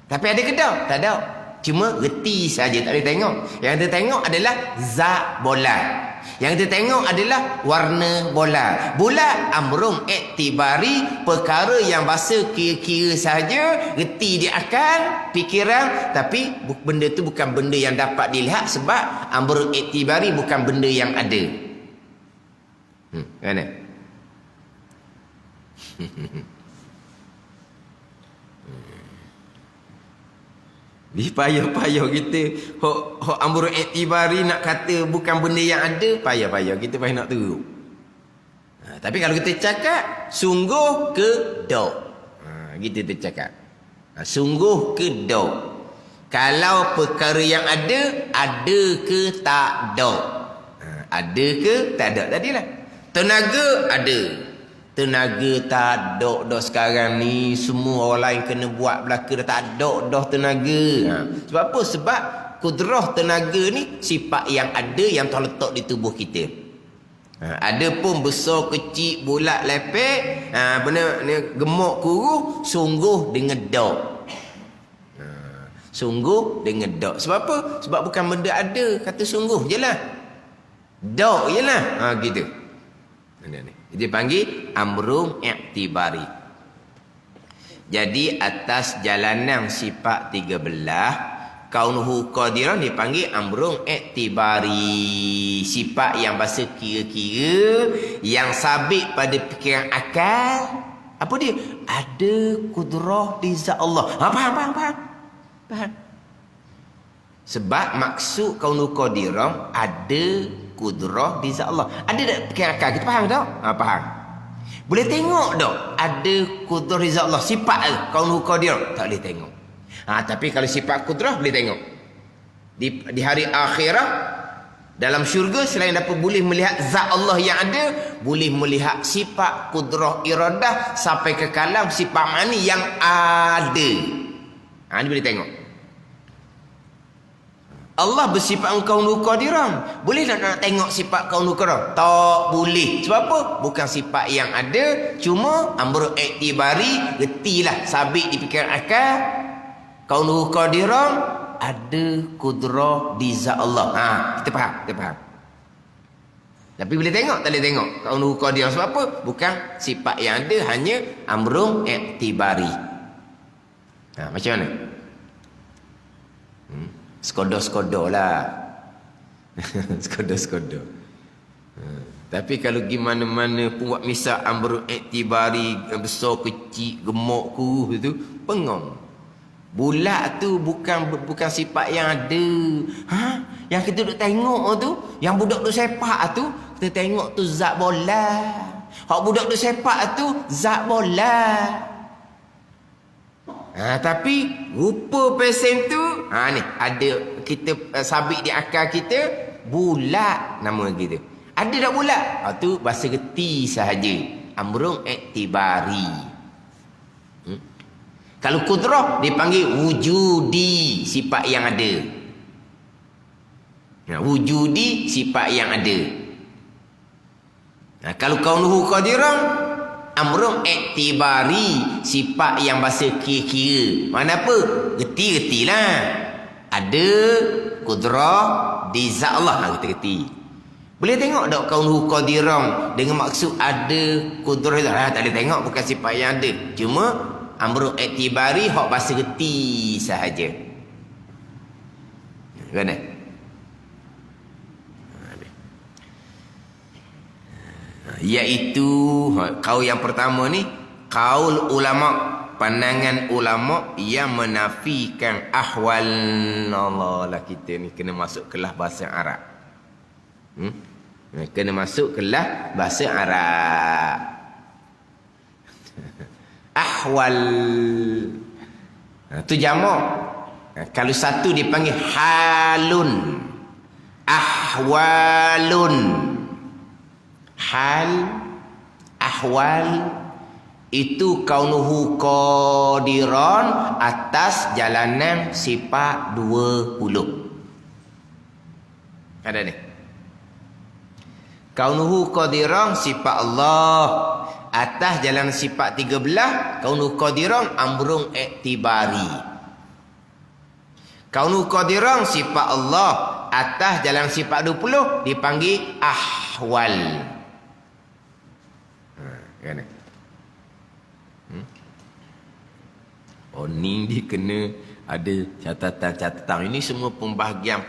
Tapi ada ke tak? Tak ada. Cuma reti saja, tak boleh tengok. Yang kita tengok adalah zat bola. Yang kita tengok adalah warna bola. Bola amrun iktibari, perkara yang bahasa kira-kira saja, reti di akal, fikiran, tapi benda tu bukan benda yang dapat dilihat sebab amrun iktibari bukan benda yang ada. Kan? Di payah-payah kita hok amrul i'tibari nak kata bukan benda yang ada, payah-payah kita payah nak teruk. Tapi kalau kita cakap sungguh ke dok, kita tercakap sungguh ke dok. Kalau perkara yang ada ke tak dok? Ada ke tak ada? Tadilah tenaga ada, tenaga tak ada dah sekarang ni. Semua orang lain kena buat belaka dah, tak ada dah tenaga. Sebab apa? Sebab kudrah tenaga ni sifat yang ada yang terletak di tubuh kita. Ada pun besar kecil bulat lepek, benda ni gemuk kurus, sungguh dengan dok. Sungguh dengan dok. Sebab apa? Sebab bukan benda ada, kata sungguh je lah, dok je lah, gitu. Dia panggil amrun i'tibari. Jadi atas jalanan sifat 13, kaunuhu qadiran dipanggil amrun i'tibari. Sifat yang bahasa kira-kira, yang sabit pada fikiran akal. Apa dia? Ada kudrah di zat Allah. Faham? Sebab maksud kaunuhu qadiran ada kudrah di zat Allah. Ada tak fikiran akal kita? Faham tak? Faham. Boleh tengok tak ada kudrah di zat Allah? Sifat kaunuhu qadiran tak boleh tengok. Tapi kalau sifat kudrah boleh tengok. Di hari akhirat dalam syurga, selain dapat boleh melihat zat Allah yang ada, boleh melihat sifat kudrah iradah sampai ke kalam sifat mani yang ada. Ini boleh tengok. Allah bersifat kaunuhu qadiran. Boleh tak nak tengok sifat kaunuhu qadiran? Tak boleh. Sebab apa? Bukan sifat yang ada. Cuma amrul i'tibari, getilah sabit di fikiran akal. Kaunuhu qadiran ada kudrah di zat Allah. Kita faham. Tapi boleh tengok, tak boleh tengok kaunuhu qadiran. Sebab apa? Bukan sifat yang ada, hanya amrul i'tibari. Macam mana? Sekodor-sekodor lah. Sekodor-sekodor. Tapi kalau pergi mana-mana pun buat misal amrul i'tibari, besar kecil, gemuk kurus tu, pengong. Bulat tu bukan sifat yang ada. Yang kita duk tengok tu, yang budak duk sepak tu, kita tengok tu zat bola. Hak budak duk sepak tu zat bola. Tapi rupa pesen tu ni ada kita sabit di akal kita, bulat nama kita. Ada tak bulat? Tu bahasa geti sahaja, amrun i'tibari. Kalau kudrah dipanggil wujudi, sifat yang ada. Wujudi sifat yang ada. Kalau kaunuhu qadiran, amrun i'tibari, sifat yang bahasa kira-kira. Mana apa? Geti-getilah. Ada kudrah di zat Allah, kita geti. Boleh tengok tak kaunuhu qadiran dengan maksud ada kudrah? Tak boleh tengok, bukan sifat yang ada. Cuma amrun i'tibari hak bahasa geti sahaja. Kan? Iaitu kaul yang pertama ni, kaul ulama, pandangan ulama yang menafikan ahwal. Allah lah, kita ni kena masuk kelas bahasa Arab. Kena masuk kelas bahasa Arab. Ahwal tu jamak. Kalau satu dipanggil halun, ahwalun. Hal, ahwal itu kaunuhu qadiran atas jalanan sifat 20. Ada ni. Kaunuhu qadiran sifat Allah atas jalan sifat 13, kaunuhu qadiran amrun i'tibari. Kaunuhu qadiran sifat Allah atas jalan sifat 20 dipanggil ahwal. Kan? Ni dia kena ada catatan-catatan. Ini semua pembahagian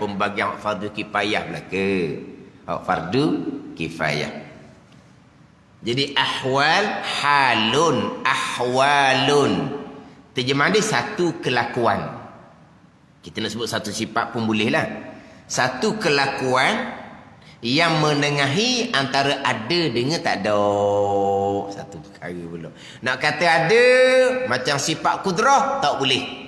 fardu kifayah belaka. Fardu kifayah. Jadi ahwal, halun, ahwalun. Terjemahan dia satu kelakuan. Kita nak sebut satu sifat pun boleh lah. Satu kelakuan yang menengahi antara ada dengan tak ada. Satu perkara pula. Nak kata ada, macam sifat kudrah, tak boleh.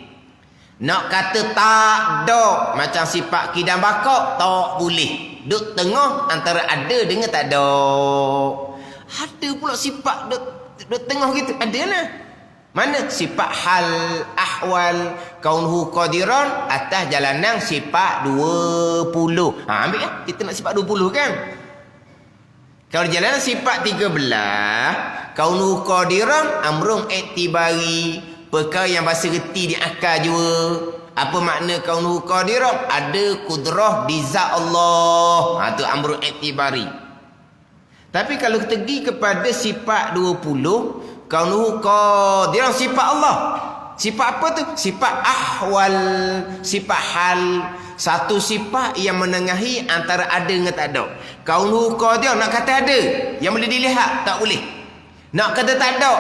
Nak kata tak ada, macam sifat kidam bakak, tak boleh. Duk tengah antara ada dengan tak ada. Ada pula sifat duk tengah gitu. Ada lah. Mana? Sifat hal, ahwal, kaunhu qadiran, atas jalanan sifat 20. Ambil kan? Kita nak sifat 20 kan? Kalau jalanan sifat 13, kaunhu qadiran, amrun iktibari. Perkara yang bahasa reti di akal juga. Apa makna kaunhu qadiran? Ada kudrah di zat Allah. Itu amrun iktibari. Tapi kalau kita pergi kepada sifat 20, kaunuhu qadiran, sifat Allah. Sifat apa tu? Sifat ahwal, sifat hal. Satu sifat yang menengahi antara ada dengan tak ada. Kaunuhu qadiran, nak kata ada, yang boleh dilihat, tak boleh. Nak kata tak ada,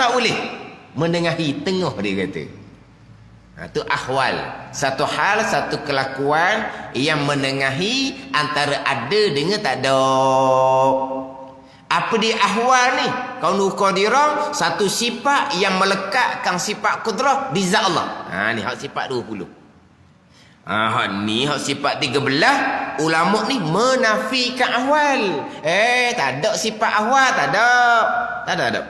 tak boleh. Menengahi, tengah dia kata. Itu ahwal. Satu hal, satu kelakuan yang menengahi antara ada dengan tak ada. Apa dia ahwal ni? Kaunu qadirah, satu sifat yang melekatkan sifat kudrah di zat Allah. Ni hak sifat 20. Ni hak sifat 13. Ulama ni menafikan ahwal. Tak ada sifat ahwal, tak ada. Tak ada.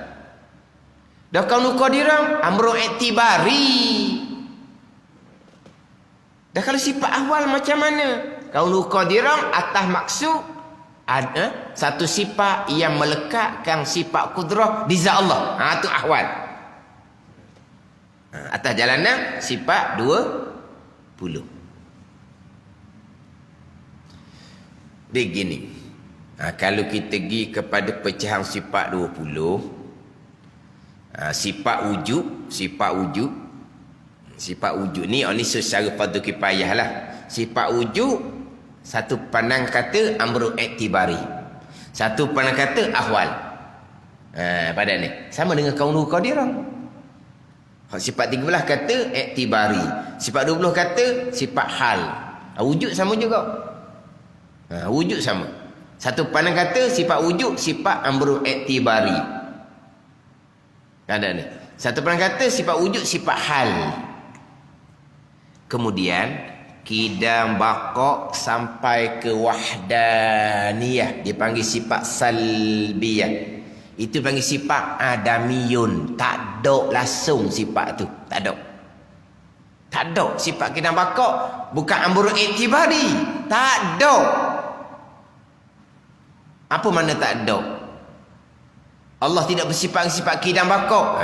Dah kaunu qadirah, amrun iktibari. Dah kalau sifat ahwal macam mana? Kaunu qadirah atas maksud ada satu sifat yang melekatkan sifat kudrah di zat Allah. Itu ahwal. Atas jalanan sifat 20. Dia gini. Kalau kita pergi kepada pecahan sifat 20, sifat wujud, sifat wujud ni secara fardu kifayah lah. Sifat wujud, satu pandang kata amrun iktibari, satu pandang kata ahwal. Pada ni sama dengan kaunuhu qadiran. Sifat 13 kata iktibari, sifat 20 kata sifat hal. Wujud sama juga. Wujud sama. Satu pandang kata sifat wujud, sifat amrun iktibari. Ada ni. Satu pandang kata sifat wujud, sifat hal. Kemudian kidam bakok sampai ke wahdaniyah, dipanggil sifat salbiyah. Itu panggil sifat adamiyun. Tak ada langsung sifat tu. Tak ada. Tak ada. Sifat kidam bakok bukan amrun iktibari. Tak ada. Apa makna tak ada? Allah tidak bersifat sifat kidam bakok.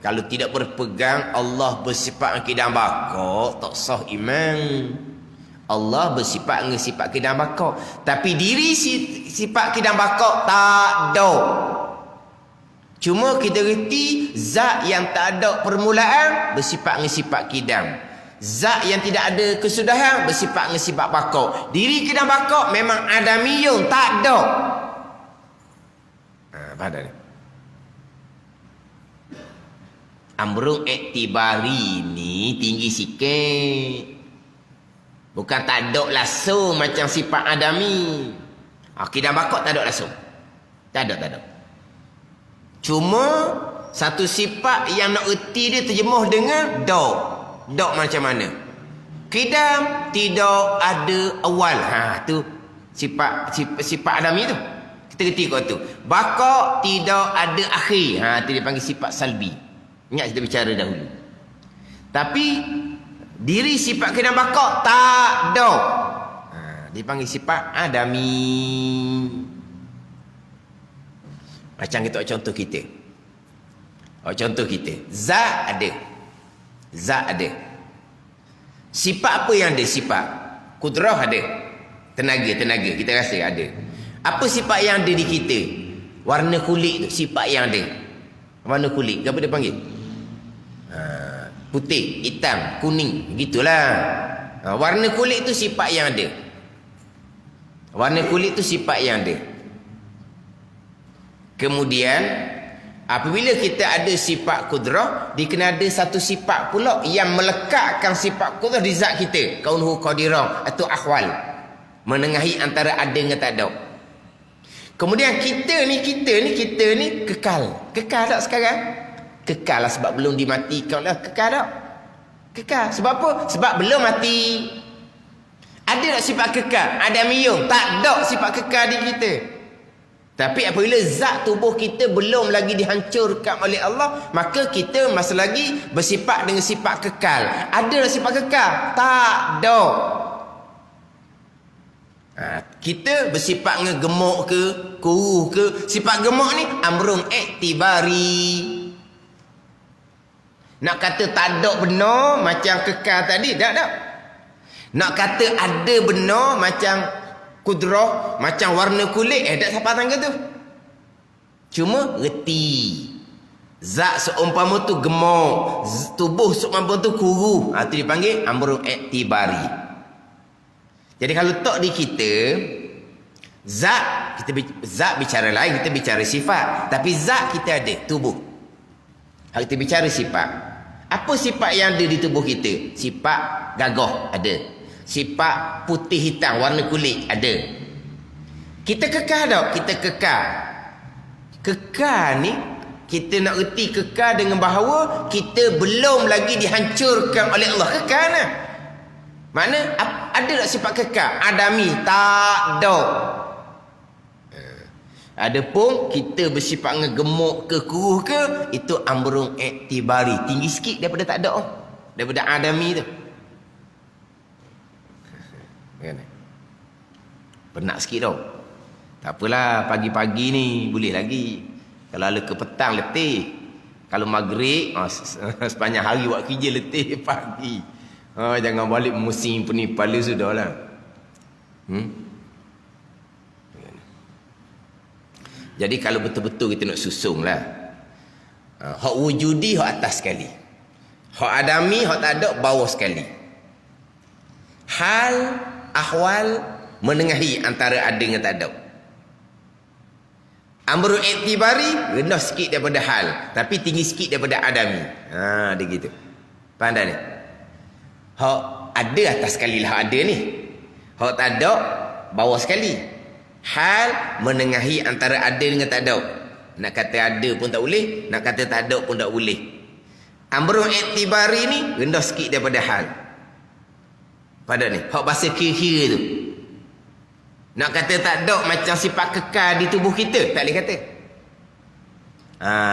Kalau tidak berpegang Allah bersifat kidam bakok, tak sah iman. Allah bersifat dengan sifat kidam bakok, tapi diri sifat kidam bakok tak ada. Cuma kita reti zat yang tak ada permulaan bersifat dengan sifat kidam. Zat yang tidak ada kesudahan bersifat dengan sifat bakok. Diri kidam bakok memang adamiyun, tak ada. Pada ni amrun iktibari ni tinggi sikit. Bukan tak ada langsung macam sifat adami. Kidam bakok tak ada langsung. Tak ada. Cuma satu sifat yang nak erti dia terjemuh dengan dok. Dok macam mana? Kidam tidak ada awal. Tu sifat adami tu. Kita erti kau tu. Bakok tidak ada akhir. Tu dia panggil sifat salbi. Ingat kita bicara dahulu. Tapi diri sifat kidam bakok tak ada. Dipanggil sifat adami. Macam kita contoh kita. Contoh kita. Zat ada. Sifat apa yang ada? Sifat kudrah ada. Tenaga kita rasa ada. Apa sifat yang ada di kita? Warna kulit tu sifat yang ada. Warna kulit, apa dia panggil? Putih, hitam, kuning, gitulah. Warna kulit tu sifat yang ada. Warna kulit tu sifat yang ada. Kemudian apabila kita ada sifat kudrah, dia kena ada satu sifat pula yang melekatkan sifat kudrah di zat kita, kaunuhu qadirah atau ahwal, menengahi antara ada dengan tak ada. Kemudian kita ni kekal tak sekarang? Kekal lah, sebab belum dimatikan lah. Kekal tak? Kekal. Sebab apa? Sebab belum mati. Ada tak sifat kekal? Adamiyun. Tak ada sifat kekal di kita. Tapi apabila zat tubuh kita belum lagi dihancurkan oleh Allah, maka kita masih lagi bersifat dengan sifat kekal. Ada tak sifat kekal? Tak ada. Kita bersifat dengan gemuk ke, kuruh ke. Sifat gemuk ni amrun iktibari. Nak kata tak ada benar macam kekal tadi, tak. Nak kata ada benar macam kudrah, macam warna kulit, tak siapa tangga tu. Cuma reti. Zat seumpama tu gemuk, tubuh seumpama tu kuruh, itu dipanggil amrun iktibari. Jadi kalau tak di kita, zat bicara lain, kita bicara sifat. Tapi zat kita ada, tubuh. Kalau kita bicara sifat, apa sifat yang ada di tubuh kita? Sifat gagah ada. Sifat putih hitam, warna kulit ada. Kita kekal tak? Kita kekal. Kekal ni, kita nak erti kekal dengan bahawa kita belum lagi dihancurkan oleh Allah. Kekal lah. Mana? Ada tak sifat kekal? Adami? Tak ada. Adapun kita bersifat ngegemuk ke kuruh ke, itu amrun iktibari, tinggi sikit daripada tak ada, daripada adami tu. Penat sikit tau. Tak apalah, pagi-pagi ni boleh lagi. Kalau ada ke petang letih. Kalau maghrib sepanjang hari buat kerja letih pagi. Jangan balik musim penipala sudahlah. Jadi kalau betul-betul kita nak susung lah, hak wujudi hak atas sekali, hak adami hak tak ada bawah sekali. Hal, ahwal, menengahi antara ada dengan tak ada. Amrul iktibari rendah sikit daripada hal, tapi tinggi sikit daripada adami. Dia gitu. Faham tak ni? Hak ada atas sekali lah ada ni. Hak tak ada bawah sekali. Hal menengahi antara ada dengan tak ada. Nak kata ada pun tak boleh, nak kata tak ada pun tak boleh. Amrul iktibari ni rendah sikit daripada hal. Pada ni, hak bahasa kira-kira tu. Nak kata tak ada macam sifat kekal di tubuh kita, tak boleh kata.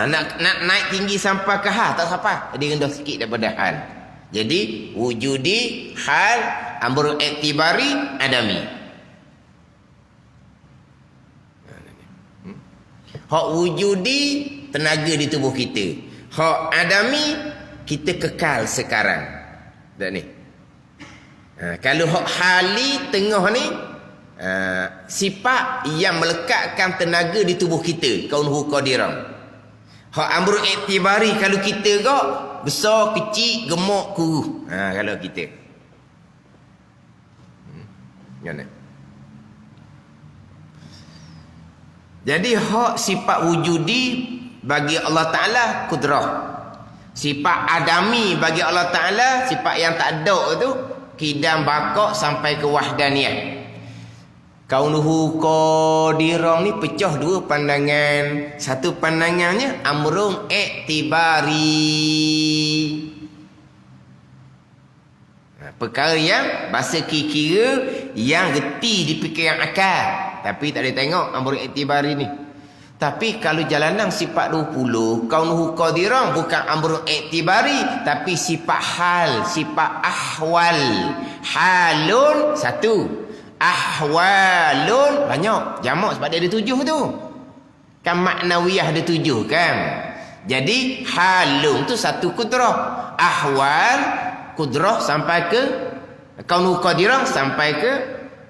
Nak naik tinggi sampai ke hal, tak sampai. Dia rendah sikit daripada hal. Jadi wujudi, hal, amrul iktibari, adami. Hak wujudi, tenaga di tubuh kita. Hak adami, kita kekal sekarang. Tak ni? Kalau hak hali tengah ni, sifat yang melekatkan tenaga di tubuh kita, kaunuhu qadirah. Hak amrul iktibari, kalau kita kok besar, kecil, gemuk, kuruh. Kalau kita. Mana? Jadi hak sifat wujudi bagi Allah Ta'ala kudrah. Sifat adami bagi Allah Ta'ala, sifat yang tak ada tu, kidam bakok sampai ke wahdaniyah. Kaunuhu qadirah ni pecah dua pandangan. Satu pandangannya amrun iktibari. Perkara yang bahasa kira yang reti di fikiran akal, tapi tak boleh tengok amrun iktibari ni. Tapi kalau jalanan sifat 20, kaunuhu qadirah bukan amrun iktibari, tapi sifat hal, sifat ahwal. Halun satu, ahwalun banyak, jamak sebab dia ada 7 tu. Kan maknawiyah ada 7 kan. Jadi halun tu satu kudrah, ahwal kudrah sampai ke kaunuhu qadirah, sampai ke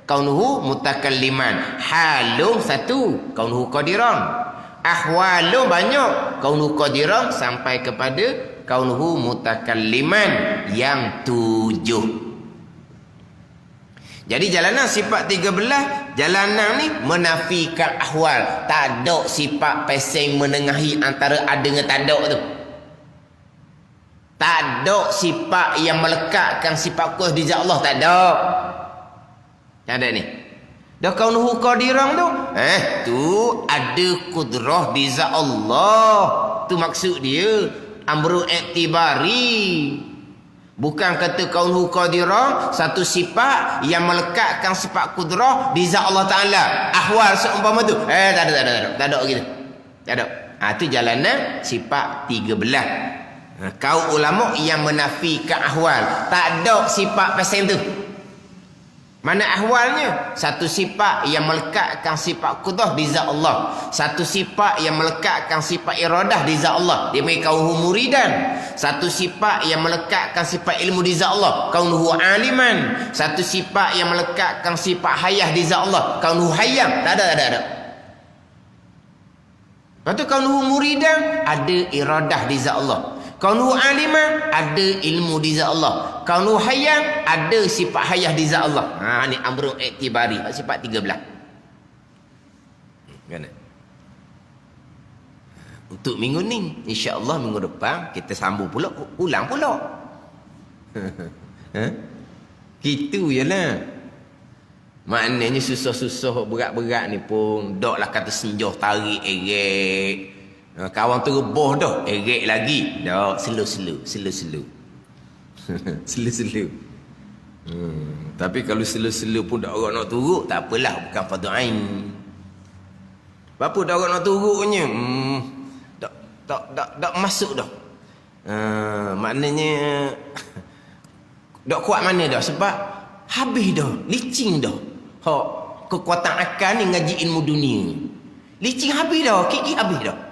kaunuhu mutakalliman. Halun satu, kaunuhu qadirah. Ahwalun banyak, kaunuhu qadirah sampai kepada kaunuhu mutakalliman yang 7. Jadi jalanan sifat 13, jalanan ni menafikan ahwal. Tak ada sifat peseng menengahi antara ada dengan tak ada tu. Tak ada sifat yang melekatkan sifat kuasa di zat Allah, tak ada. Tak ada ni. Dah kaunuhu qadirang tu. Tu ada kudrah di zat Allah. Tu maksud dia. Amru iktibari. Bukan kata kaunuhu qadirang satu sifat yang melekatkan sifat kudrah di zat Allah Ta'ala. Ahwal seumpama tu. Tak ada. Tak ada gitu. Tak ada. Tu jalanan sifat 13. Kaum ulama yang menafikan ahwal. Tak ada sifat pasal tu. Mana ahwalnya? Satu sifat yang melekatkan sifat kudrah di zat Allah. Satu sifat yang melekatkan sifat iradah di zat Allah. Dia panggil kaunuhu muridan. Satu sifat yang melekatkan sifat ilmu di zat Allah. Kaunuhu aliman. Satu sifat yang melekatkan sifat hayah di zat Allah. Kaunuhu hayyam. Tak ada. Lepas tu kaunuhu muridan, ada iradah di zat Allah. Kaunuhu aliman, ada ilmu di zat Allah. Kaunuhu hayyan, ada sifat hayah di zat Allah. Ni amrun iktibari, sifat 13. Kan? Untuk minggu ni, insya-Allah minggu depan kita sambung pula, ulang pula. Gitu jelah. Maknanya susah-susah berat-berat ni pun doklah kata senjoh tarik erek. Kawan tu reboh dah, erek lagi. Dah, slow-slow. Slow-slow. Tapi kalau slow-slow pun dah orang nak turut, tak apalah, bukan fardu ain. Apa dah orang nak turutnya? Tak masuk dah. Maknanya tak kuat mana dah, sebab habis dah, licin dah. Kekuatan akal ni ngaji ilmu dunia. Licin habis dah, kiki habis dah.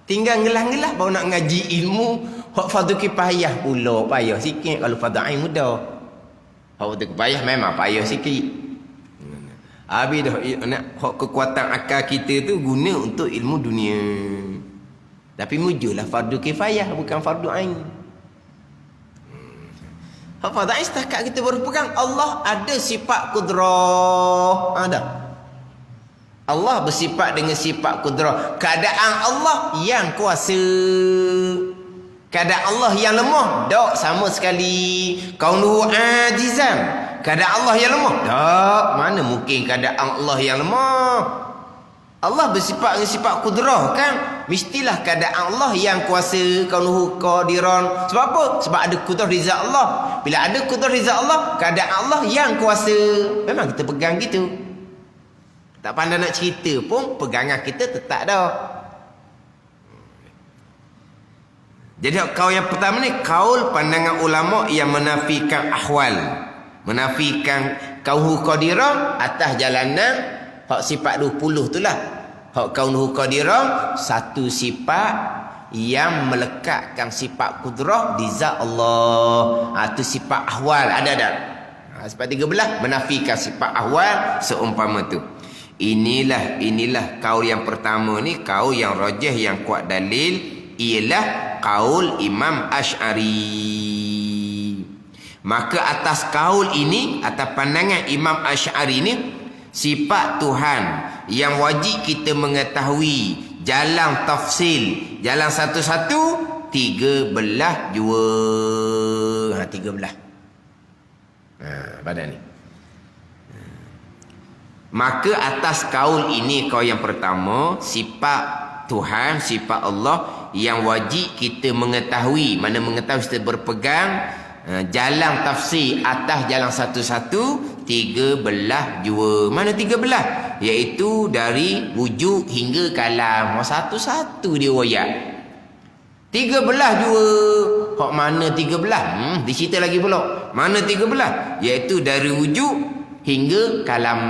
Tinggal ngelah-ngelah baru nak ngaji ilmu hak fardu kifayah pula, payah sikit. Kalau fardu ain mudah. Hak fardu kifayah memang payah sikit. Habis dah nak hak kekuatan akal kita tu guna untuk ilmu dunia. Tapi mujurlah fardu kifayah, bukan fardu ain. Hak fardu ain setakat kita berpegang Allah ada sifat kudrah. Ada. Allah bersifat dengan sifat kudrah. Keadaan Allah yang kuasa. Keadaan Allah yang lemah, tak sama sekali. Kaunuhu ajizan. Keadaan Allah yang lemah, tak. Mana mungkin keadaan Allah yang lemah? Allah bersifat dengan sifat kudrah kan? Mestilah keadaan Allah yang kuasa. Kaunuhu qadiran. Sebab apa? Sebab ada kudrah di zat Allah. Bila ada kudrah di zat Allah, keadaan Allah yang kuasa. Memang kita pegang gitu. Tak pandai nak cerita pun pegangan kita tetap dah. Jadi kaul yang pertama ni kaul pandangan ulama yang menafikan ahwal. Menafikan kaunuhu qadirah atas jalanan hak sifat 20 tu lah. Hak kaunuhu qadirah satu sifat yang melekatkan sifat kudrah di zat Allah. Itu sifat ahwal ada. Sifat 13 menafikan sifat ahwal seumpama tu. Inilah kaul yang pertama ni, kaul yang rajih yang kuat dalil ialah kaul Imam Asy'ari. Maka atas kaul ini, atas pandangan Imam Asy'ari ni, sifat Tuhan yang wajib kita mengetahui jalan tafsil, jalan satu-satu 13 jua. 13. Pada ni. Maka atas kaul ini, kaul yang pertama, sifat Tuhan, sifat Allah yang wajib kita mengetahui. Mana mengetahui kita berpegang jalan tafsir atas jalan satu-satu 13 jua. Mana 13? Iaitu dari wujud hingga kalam. Satu-satu dia royak. 13 jua. Hak mana 13? Dicerita lagi pula. Mana 13? Iaitu dari wujud hingga kalam.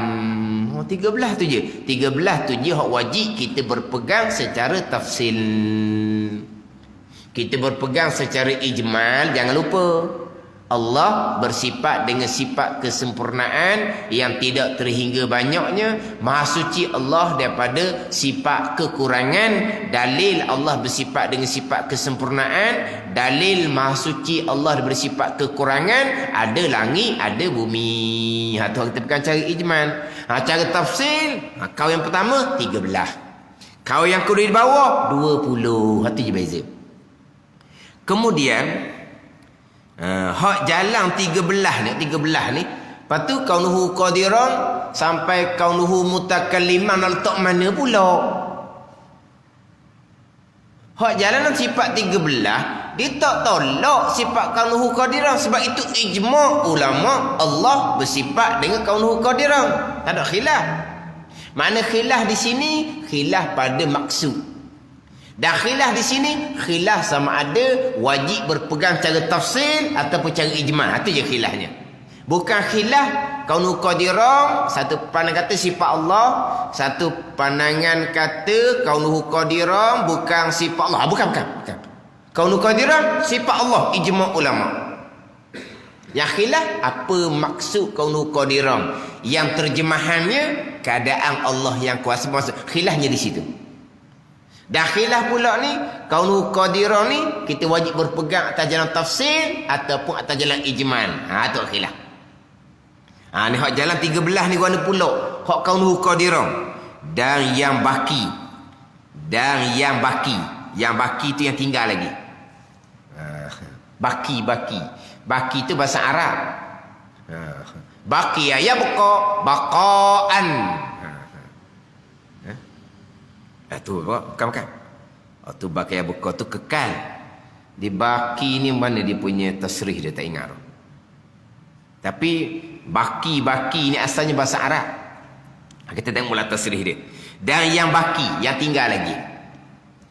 13 tu je. 13 tu je hak wajib kita berpegang secara tafsil. Kita berpegang secara ijmal, jangan lupa. Allah bersifat dengan sifat kesempurnaan yang tidak terhingga banyaknya. Maha suci Allah daripada sifat kekurangan. Dalil Allah bersifat dengan sifat kesempurnaan. Dalil maha suci Allah bersifat kekurangan. Ada langit, ada bumi. Tu kita bukan cara ijmal. Cara tafsil, kau yang pertama 13. Kau yang kedua di bawah 20. Itu je beza. Kemudian hak jalan 13 ni. Lepas tu kaunuhu qadiran sampai kaunuhu mutakalliman nak letak mana pula? Hak jalan sifat 13 dia tak tolak sifat kaunuhu qadiran, sebab itu ijma' ulama Allah bersifat dengan kaunuhu qadiran. Tak ada khilaf. Makna khilaf di sini khilaf pada maksud. Dan khilaf di sini khilaf sama ada wajib berpegang cara tafsil ataupun cara ijmal. Itu je khilafnya. Bukan khilaf kaunu qadirah, satu pandangan kata sifat Allah, satu pandangan kata kaunuhu qadirah bukan sifat Allah. Bukan. Kaunu qadirah sifat Allah, ijma' ulama. Yang khilaf apa maksud kaunu qadirah? Yang terjemahannya keadaan Allah yang kuasa. Maksud khilafnya di situ. Dan khilaf pula ni kaunu qadirah ni kita wajib berpegang atas jalan tafsir ataupun atas jalan ijmal. Tu khilaf. Ni hak jalan 13 ni guna pula hak kaunu qadirah. Dan yang baki tu yang tinggal lagi. Baki tu bahasa Arab. Baki ya baqaan. Tu bukan. Tu baki ya baqa tu kekal. Di baki ni mana dia punya tasrih dia tak ingat. Tapi baki ni asalnya bahasa Arab. Kita tengok mula tasrih dia. Dan yang baki, yang tinggal lagi.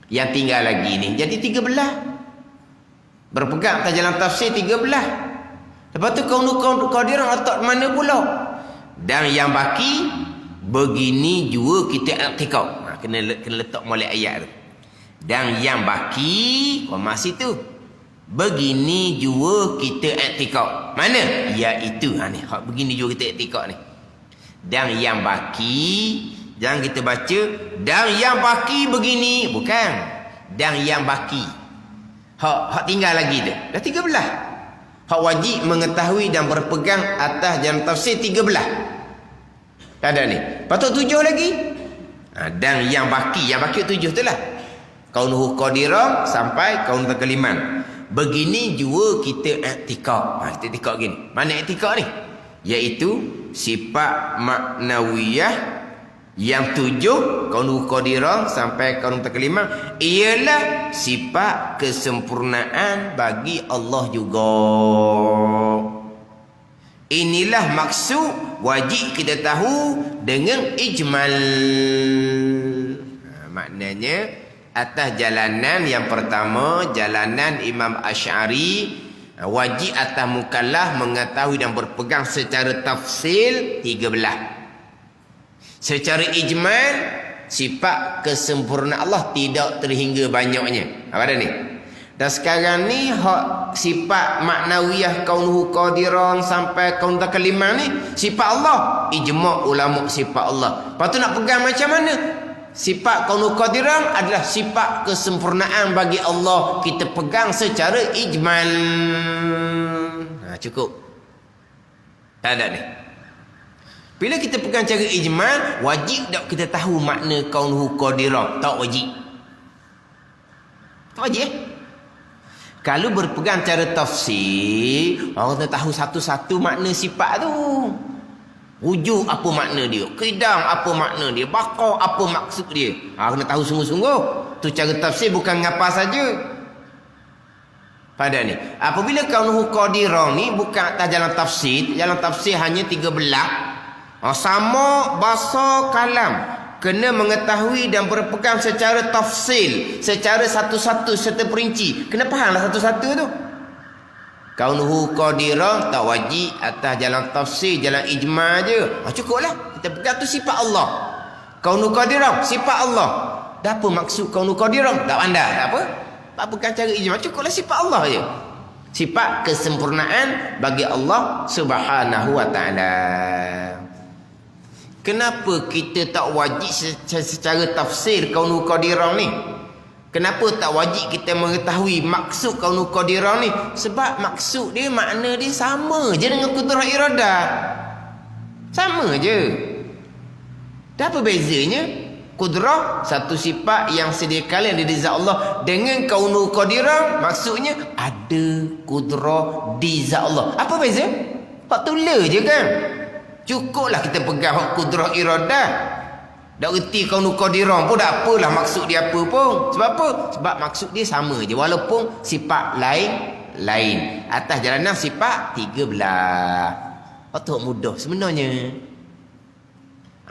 Yang tinggal lagi ni jadi 13. Berpegang atas jalan tafsir 13. Lepas tu kaunu qadirah letak mana pula? Dan yang baki begini juga kita i'tikad. Kena letak molek ayat tu. Dan yang baki masih tu begini juga kita i'tikad. Mana? Iaitu ni hak begini juga kita i'tikad ni. Dan yang baki jangan kita baca dan yang baki begini, bukan. Dan yang baki hak tinggal lagi tu dah 13. Hak wajib mengetahui dan berpegang atas jalan tafsir 13. Tak ada ni. Patut 7 lagi. Dan yang baki 7 tu lah. Kaunuhu qadirah sampai kaun takliman. Begini juga kita i'tikad. Kita i'tikad gini. Mana i'tikad ni? Iaitu sifat maknawiyah yang 7 kaunuhu qadirah sampai kaun takliman ialah sifat kesempurnaan bagi Allah juga. Inilah maksud wajib kita tahu dengan ijmal. Maknanya atas jalanan yang pertama, jalanan Imam Asy'ari, wajib atas mukallaf mengetahui dan berpegang secara tafsil 13. Secara ijmal, sifat kesempurnaan Allah tidak terhingga banyaknya. Apa dah ni? Dan sekarang ni hak sifat maknawiyah kaunuhu qadirah sampai kaun takliman ni sifat Allah, ijma' ulama sifat Allah. Lepas tu nak pegang macam mana? Sifat kaunuhu qadirah adalah sifat kesempurnaan bagi Allah, kita pegang secara ijmal. Cukup. Tak ada ni. Bila kita pegang cara ijmal, wajib tak kita tahu makna kaunuhu qadirah? Tak wajib. Tak wajib. Kalau berpegang cara tafsir, orang kena tahu satu-satu makna sifat tu. Wujud apa makna dia, qidam apa makna dia, baqa apa maksud dia. Kena tahu sungguh-sungguh. Tu cara tafsir bukan ngapa saja. Pada ni, apabila kaunuhu qadirah ni bukan atas jalan tafsir hanya 13. Sama bahasa kalam. Kena mengetahui dan berpegang secara tafsil, secara satu-satu serta perinci. Kena fahamlah satu-satu tu. Kaunuhu qadirah tak wajib atas jalan tafsir, jalan ijma' je. Cukuplah. Kita pegang tu sifat Allah. Kaunuhu qadirah sifat Allah. Dah apa maksud kaunuhu qadirah? Tak pandai. Tak apa. Tak pegang cara ijma'. Cukuplah sifat Allah je. Sifat kesempurnaan bagi Allah Subhanahu wa taala. Kenapa kita tak wajib secara tafsir kaunul qadirah ni? Kenapa tak wajib kita mengetahui maksud kaunul qadirah ni? Sebab maksud dia, makna dia sama je dengan qudrah iradah. Sama je. Dah apa bezanya? Qudrah satu sifat yang sedia kala yang di zat Allah. Dengan kaunul qadirah maksudnya ada qudrah di zat Allah. Apa beza? Hak tula je kan? Cukuplah kita pegang hak qudrah iradah. Tak erti kaunul qadirah pun tak apalah maksud dia apa pun. Sebab apa? Sebab maksud dia sama je walaupun sifat lain. Atas jalanan sifat 13. Patut mudah sebenarnya.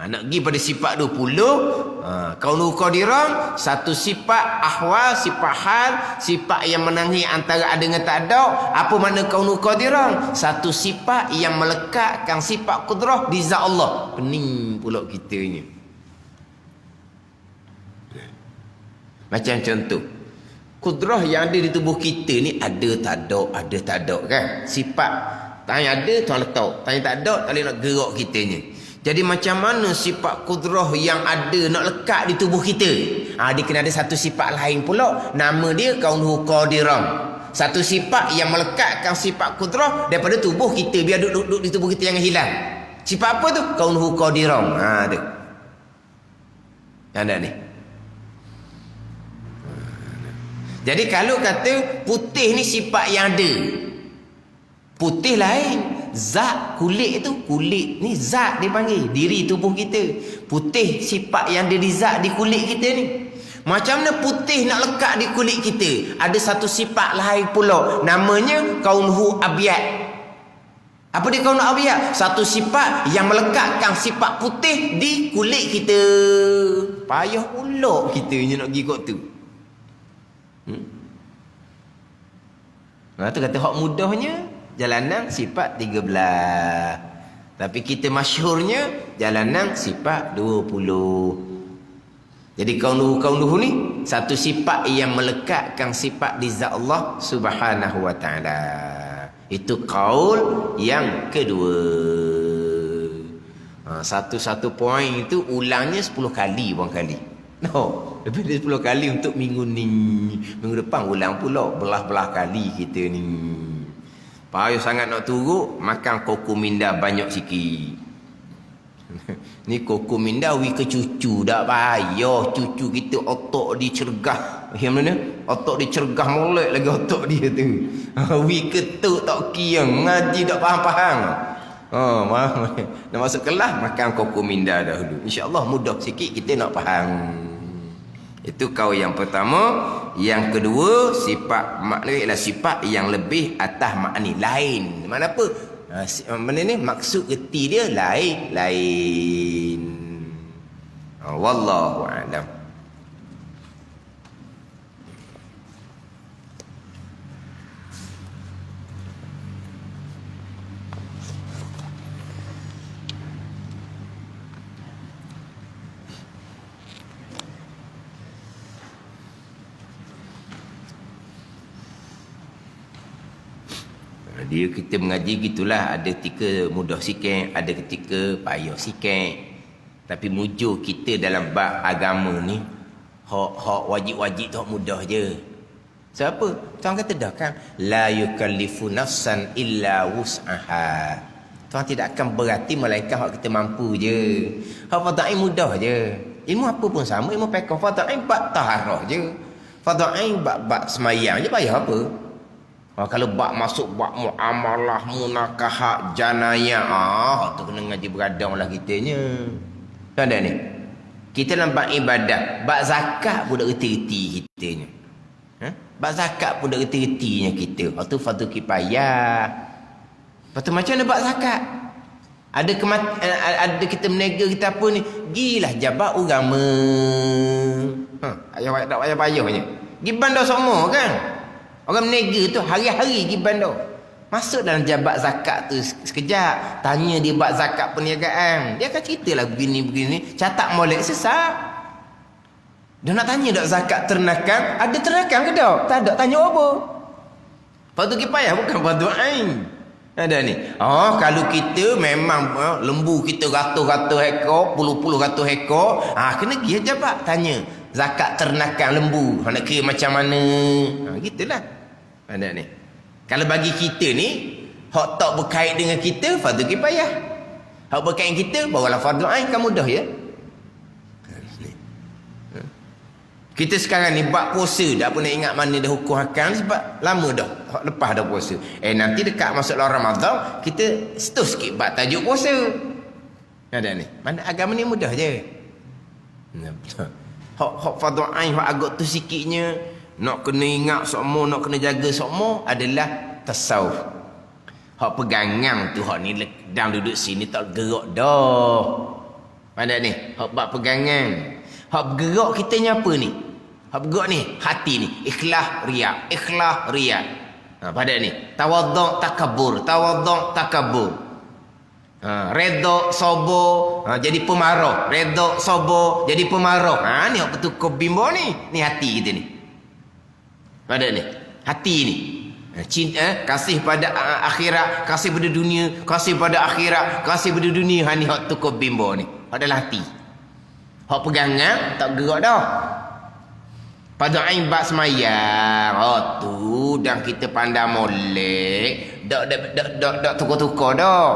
Nak pergi pada sifat 20. Kaunul qadirah satu sifat ahwal, sifat hal, sifat yang menangis antara ada dengan tak ada. Apa makna kaunul qadirah? Satu sifat yang melekatkan sifat qudrah di zat Allah. Pening pula kita ni. Macam contoh, qudrah yang ada di tubuh kita ni ada tak ada kan? Sifat tanya ada tuan letak, tanya tak ada tak boleh nak gerak kita ni. Jadi macam mana sifat qudrah yang ada nak lekat di tubuh kita? Dia kena ada satu sifat lain pula. Nama dia kaunul qadirah. Satu sifat yang melekatkan sifat qudrah daripada tubuh kita biar duduk di tubuh kita jangan hilang. Sifat apa tu? Kaunul qadirah. Tu. Ada ni. Jadi kalau kata putih ni sifat yang ada. Putih lain. Zat kulit tu, kulit ni zat dia panggil, diri tubuh kita. Putih sifat yang ada di zat di kulit kita ni. Macam mana putih nak lekat di kulit kita? Ada satu sifat lain pula, namanya kaunhu abyad. Apa dia kaunhu abyad? Satu sifat yang melekatkan sifat putih di kulit kita. Payah pula kita ni nak pergi kot tu. Tu kata hak mudahnya jalanan sifat 13. Tapi kita masyhurnya jalanan sifat 20. Jadi kaunul ni satu sifat yang melekatkan sifat di zat Allah Subhanahu wa taala. Itu qaul yang kedua. Satu poin itu ulangnya 10 kali buang kali. Lebih dari 10 kali untuk minggu ni. Minggu depan ulang pula belah-belah kali kita ni. Payah sangat nak turut, makan koko minda banyak sikit. Ni koko minda wi ke cucu dak payah. Cucu kita otak dicergah. Yang mana? Otak dicergah molek lagi otak dia tu. Wi ketuk tak kira, ngaji tak faham-faham. Nak masuk kelas makan koko minda dahulu. Insya-Allah mudah sikit kita nak faham. Itu kau yang pertama. Yang kedua, sifat makna ialah sifat yang lebih atas makna lain. Mana apa? Mana ni maksud erti dia lain. Wallahu a'lam. Dia kita mengaji gitulah, ada ketika mudah sikit, ada ketika payah sikit. Tapi mujur kita dalam bab agama ni hak wajib-wajib tu mudah je. Siapa? Tuan kata dah kan, la yukallifu nafsan illa wus'aha. Tuan tidak akan berarti melainkan hak kita mampu je. Hak fardhu mudah je. Ilmu apa pun sama, ilmu fiqh fardhu bab taharah je. Fardhu bab semayang je payah apa? Kalau bak masuk bak muamalah munakahat janayah, tu kena ngaji beradang lah kitanya. Tak ada ni. Kita nampak ibadat, bak zakat pun dah reti-reti kitanya. Bak zakat pun dah reti-retinya kita. Tu fardu kifayah. Lepas tu macam mana bak zakat? Ada kita menega kita apa ni? Gilah jabat agama. Ayah tak payah-payahnya. Gi bandar semua kan? Orang menega tu hari-hari pergi bandar. Masuk dalam jabat zakat tu sekejap. Tanya dia bab zakat perniagaan. Dia akan ceritalah begini-begini. Catat molek sesat. Dia nak tanya tak zakat ternakan? Ada ternakan ke tak? Tak ada. Tanya apa? Fardu kifayah bukan fardu ain. Ada ni. Oh, kalau kita memang lembu kita ratus-ratus ekor, puluh-puluh ratus ekor, kena pergi jabat tanya zakat ternakan lembu. Nak kira macam mana? Gitulah. Ada ni. Kalau bagi kita ni, hak tak berkait dengan kita, fardu kifayah. Hak berkait dengan kita, barulah fardu ain, kan mudah ya. Kita sekarang ni bab puasa, dah pun nak ingat mana dah hukum hakam sebab lama dah, lepas dah puasa. Nanti dekat masuk Ramadan, kita setus sikit bab tajuk puasa. Ada ni. Mana agama ni mudah je. Hak fardu ain, hak agak tu sikitnya, nak kena ingat semua, nak kena jaga semua adalah tasawuf. Hak pegangan tu, hak ni ledang duduk sini tak gerak dah. Pandai ni, hak bab pegangan. Hak bergerak kita ni apa ni? Hak bergerak ni, hati ni. Ikhlas, riak. Ikhlas, riak. Pada ni. Tawaduk, takabur. Tawaduk, takabur. Redok, sobo. Jadi pemarah. Redok, sobo. Jadi pemarah. Ni hak bertukar bimbo ni. Ni hati kita ni. Pada ni. Hati ni. Cinta, kasih pada akhirat. Kasih pada dunia. Kasih pada akhirat. Kasih pada dunia. Ni hak tukar bimbo ni. Adalah hati. Hak pegangan tak gerak dah. Pada ain bab semayang. Tu dan kita pandai molek. Dak tukar-tukar dah.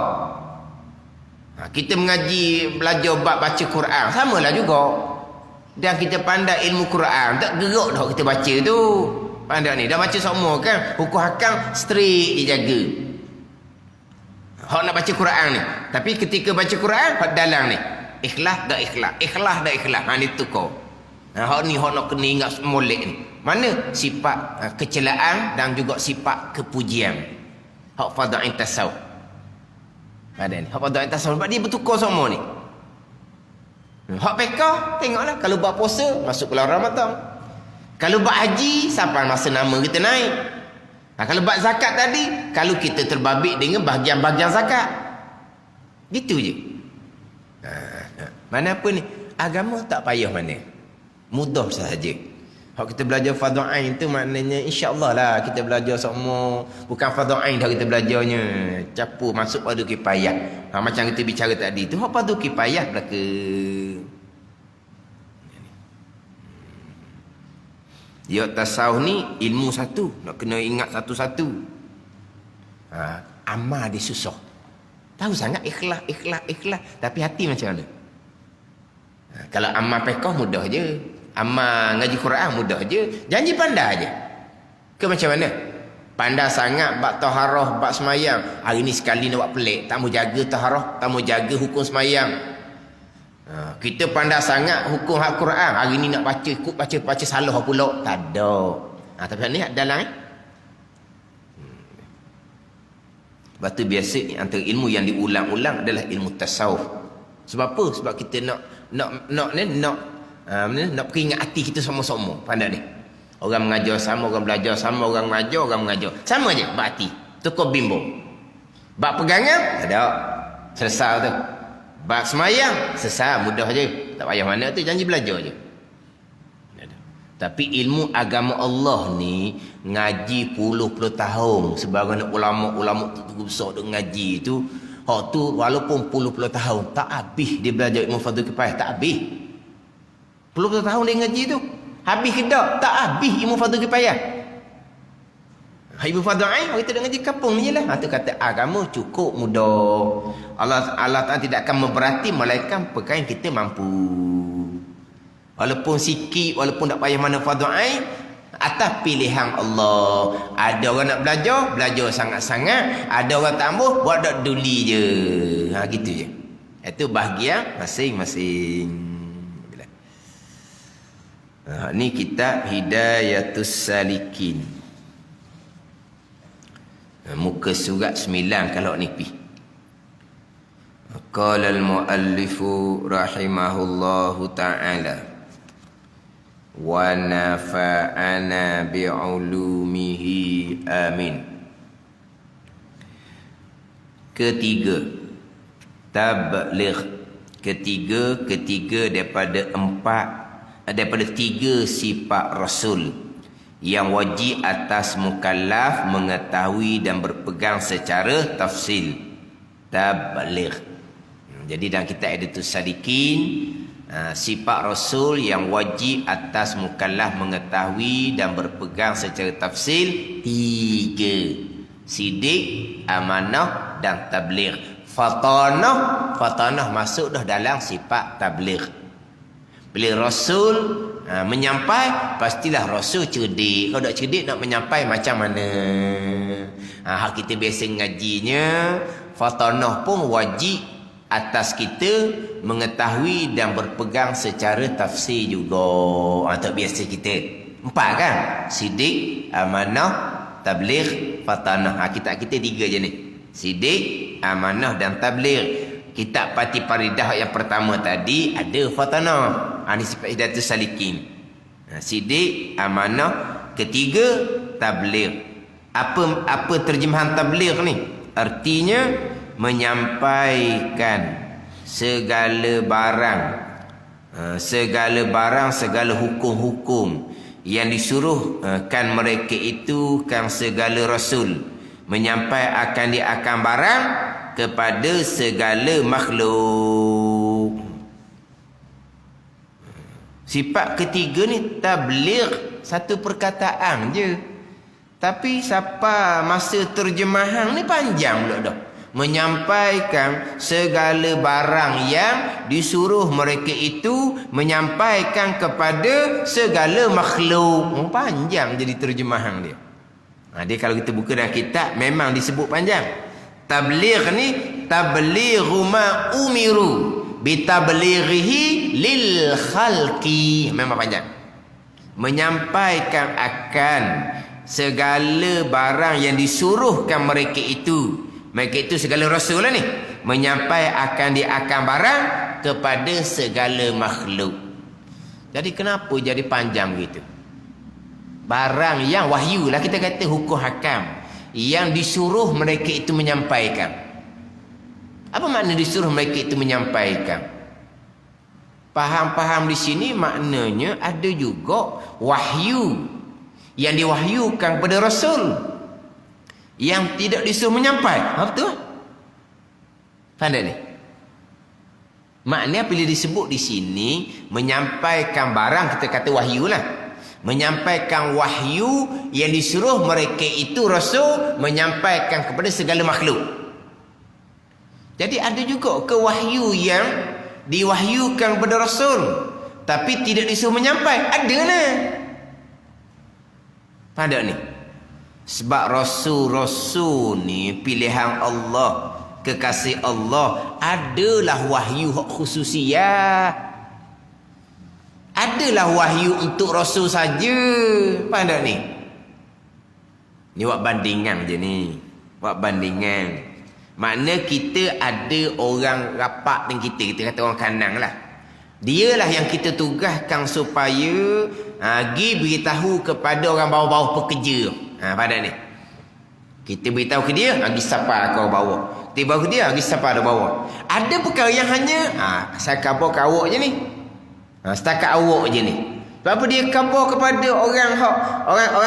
Kita mengaji belajar bab baca Quran, samalah juga. Dan kita pandai ilmu Quran, tak gerak dah kita baca tu. Pandai ni dah baca semua kan. Hukum hakam straight dijaga. Hak nak baca Quran ni. Tapi ketika baca Quran, hak dalam ni. Ikhlas dah ikhlas. Ikhlas dah ikhlas. Ni tukar. Hak ni hak nak kena ingat molek ni. Mana sifat kecelaan dan juga sifat kepujian. Hak fardu ain tasawuf. Ada ni. Hak fardu ain tasawuf. Sebab dia bertukar semua ni. Hak pekah, tengoklah. Kalau buat puasa, masuk bulan Ramadan. Kalau buat haji, sampai masa nama kita naik. Kalau buat zakat tadi, kalau kita terbabit dengan bahagian-bahagian zakat. Gitu je. Mana apa ni? Agama tak payah mana. Mudah sahaja. Kalau kita belajar fardu ain tu maknanya insya-Allah lah kita belajar semua. Bukan fardu ain dah kita belajarnya. Capur masuk fardu kifayah. Macam kita bicara tadi tu, hak fardu kifayah belaka. Dia tasawuf ni ilmu satu, nak kena ingat satu-satu. Amal dia susah. Tahu sangat ikhlas, tapi hati macam mana? Kalau amal pekah mudah je. Amal ngaji Quran mudah je. Janji pandai je. Ke macam mana? Pandai sangat bab taharah, bab semayang. Hari ni sekali nak buat pelik. Tak mau jaga taharah, tak mau jaga hukum semayang. Kita pandai sangat hukum hak Quran. Hari ni nak baca, ikut baca salah pula. Tak ada. Tapi ni dalam Sebab tu biasa antara ilmu yang diulang-ulang adalah ilmu tasawuf. Sebab apa? Sebab kita nak peringat hati kita sama-sama. Pandai ni. Orang mengajar sama, orang belajar sama, orang mengajar, orang mengajar. Sama je bab hati. Tukar bimbo. Bab pegangan ada. Selesai tu. Bab semayang selesai, mudah je. Tak payah mana tu, janji belajar je. Tapi ilmu agama Allah ni ngaji puluh-puluh tahun. Sebagian ulama-ulama tu besar duk ngaji tu. Hak tu walaupun puluh-puluh tahun tak habis dia belajar ilmu fardu kifayah, tak habis. Puluh-puluh tahun dia ngaji tu. Habis ke tak? Tak habis ilmu fardu kifayah. Ilmu fardu ain kita dah ngaji kampung ni jelah. Tu kata agama cukup mudah. Allah Taala tidak akan memberati melainkan perkara yang kita mampu. Walaupun sikit, walaupun tak payah mana fardu ain, atas pilihan Allah. Ada orang nak belajar sangat-sangat. Ada orang tak mahu, buat tak duli je. Gitu je. Itu bahagian masing-masing. Ni kitab Hidayatus Salikin. Muka surat 9 kalau ni pi. Qala al-muallifu rahimahullahu ta'ala wa nafa'ana bi'ulumihi amin. Ketiga, tabligh. Ketiga daripada tiga sifat Rasul yang wajib atas mukallaf mengetahui dan berpegang secara tafsil. Tabligh. Jadi dalam kitab Idatus Sadikin, sifat Rasul yang wajib atas mukallaf mengetahui dan berpegang secara tafsil 3. Sidik, amanah dan tabligh. Fatanah masuk dah dalam sifat tabligh. Bila Rasul menyampai, pastilah Rasul cerdik. Kalau tak cerdik nak menyampai macam mana? Hak kita biasa ngajinya, fatanah pun wajib atas kita mengetahui dan berpegang secara tafsir juga. Tak biasa kita. 4 kan? Sidik, amanah, tabligh, fatanah. Kitab kita 3 je ni. Sidik, amanah dan tabligh. Kitab Pati Paridah yang pertama tadi ada fatanah. Ini sifat Hidayatus Salikin. Sidik, amanah. Ketiga, tabligh. Apa terjemahan tabligh ni? Artinya menyampaikan segala barang, segala hukum-hukum yang disuruhkan mereka itu kan segala rasul, menyampaikan dia akan barang kepada segala makhluk. Sifat ketiga ni tabligh, satu perkataan je. Tapi siapa masa terjemahan ni panjang pula dah. Menyampaikan segala barang yang disuruh mereka itu menyampaikan kepada segala makhluk. Panjang jadi terjemahan dia. Dia kalau kita buka dalam kitab memang disebut panjang. Tabligh ni tablighu ma umiru bitablighihi lil khalqi. Memang panjang. Menyampaikan akan segala barang yang disuruhkan mereka itu. Mereka itu segala rasul lah ni. Menyampaikan dia akan barang kepada segala makhluk. Jadi kenapa jadi panjang begitu? Barang yang wahyu lah, kita kata hukum hakam, yang disuruh mereka itu menyampaikan. Apa makna disuruh mereka itu menyampaikan? Faham-faham di sini maknanya ada juga wahyu yang diwahyukan kepada rasul yang tidak disuruh menyampaikan. Betul? Faham tak ni? Maknanya bila disebut di sini menyampaikan barang, kita kata wahyu lah. Menyampaikan wahyu yang disuruh mereka itu rasul menyampaikan kepada segala makhluk. Jadi ada juga ke wahyu yang diwahyukan kepada rasul tapi tidak disuruh menyampaikan. Ada lah. Faham tak ni? Sebab rasul-rasul ni pilihan Allah, kekasih Allah, adalah wahyu khususiyah. Adalah wahyu untuk rasul saja. Faham tak ni? Ni buat bandingan je ni. Buat bandingan. Makna kita ada orang rapat dengan kita kata orang kanan lah. Dialah yang kita tugaskan supaya pergi beritahu kepada orang bawah-bawah pekerja. Pada ni kita beritahu ke dia, pergi sapa ke bawah. Kita beritahu ke dia, pergi sapa ke bawah. Ada perkara yang hanya saya khabar ke awak je ni. Setakat awak je ni. Sebab apa dia khabar kepada orang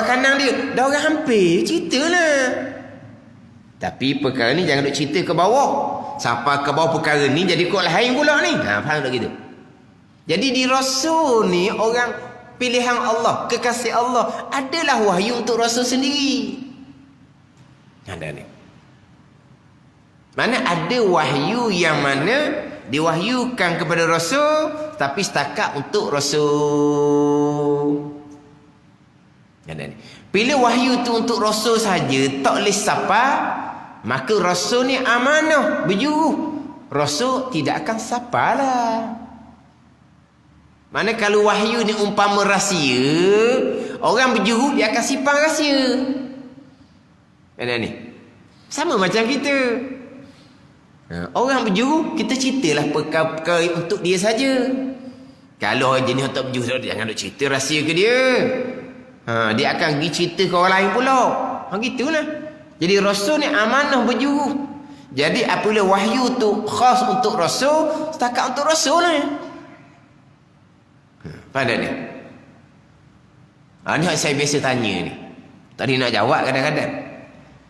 kanan dia? Dah orang hampir ceritalah. Tapi perkara ni jangan duk cerita ke bawah. Siapa ke bawah perkara ni jadi kok lain pula ni. Faham tak gitu? Jadi di rasul ni orang pilihan Allah, kekasih Allah, adalah wahyu untuk rasul sendiri. Ada ni. Mana ada wahyu yang mana diwahyukan kepada rasul tapi setakat untuk rasul. Ada ni. Bila wahyu tu untuk rasul saja, tak boleh siapa, maka rasul ni amanah, berjuru. Rasul tidak akan siapalah. Mana kalau wahyu ni umpama rahsia, orang berjuru dia akan simpan rahsia. Mana ni? Sama macam kita. Orang berjuru, kita ceritalah perkara untuk dia saja. Kalau orang jenis tak berjuru, jangan nak cerita rahsia ke dia. Dia akan pergi cerita ke orang lain pula. Gitulah. Jadi rasul ni amanah berjuru. Jadi apabila wahyu tu khas untuk rasul, setakat untuk rasul lah. Faham tak ni? Ni yang saya biasa tanya ni. Tadi nak jawab kadang-kadang.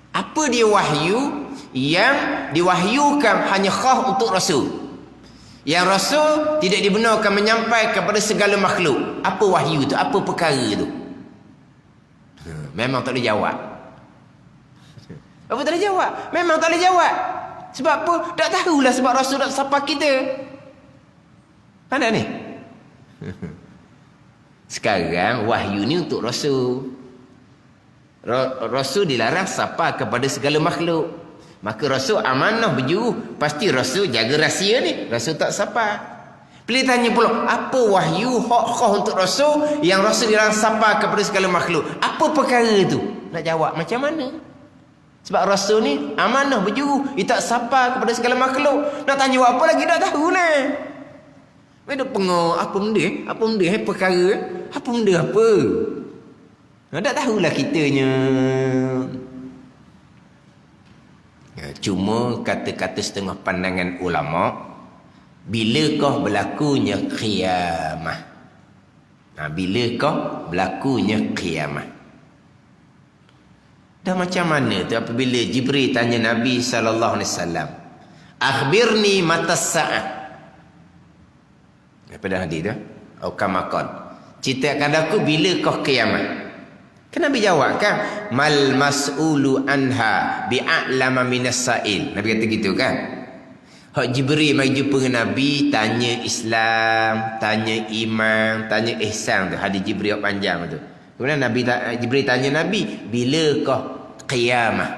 Apa dia wahyu yang diwahyukan hanya khas untuk Rasul? Yang Rasul tidak dibenarkan menyampaikan kepada segala makhluk. Apa wahyu tu? Apa perkara tu? Memang tak boleh jawab. Apa tak boleh jawab? Memang tak boleh jawab. Sebab apa? Tak tahulah sebab Rasul tak sapa kita. Mana ni? Sekarang wahyu ni untuk Rasul. Rasul dilarang sapa kepada segala makhluk. Maka Rasul amanah berjuru. Pasti Rasul jaga rahsia ni. Rasul tak sapa. Pilih tanya pula, apa wahyu hak-hak untuk Rasul yang Rasul dilarang sapa kepada segala makhluk? Apa perkara tu? Nak jawab macam mana? Sebab Rasul ni amanah berjuru. Dia tak sapa kepada segala makhluk. Nak tanya apa lagi tak tahu lah. Dia pengok apa benda? Apa benda? Perkara? Apa benda apa? Tak tahulah kitanya. Cuma kata-kata setengah pandangan ulama, bilakah berlakunya qiyamah? Bilakah berlakunya qiyamah? Dah macam mana tu apabila Jibril tanya Nabi sallallahu alaihi wasallam, akhbirni mata sa'ah. Apa dah hadis tu? Atau kamakon. Ceritakan aku bilakah kiamat? Kan Nabi jawab kan, mal mas'ulu anha bi'a'lama minas sa'il. Nabi kata gitu kan. Hak Jibril mai jumpa dengan Nabi, tanya Islam, tanya iman, tanya ihsan tu. Hadis Jibril panjang tu. Kemudian Jibril tanya Nabi, bilakah qiyamah?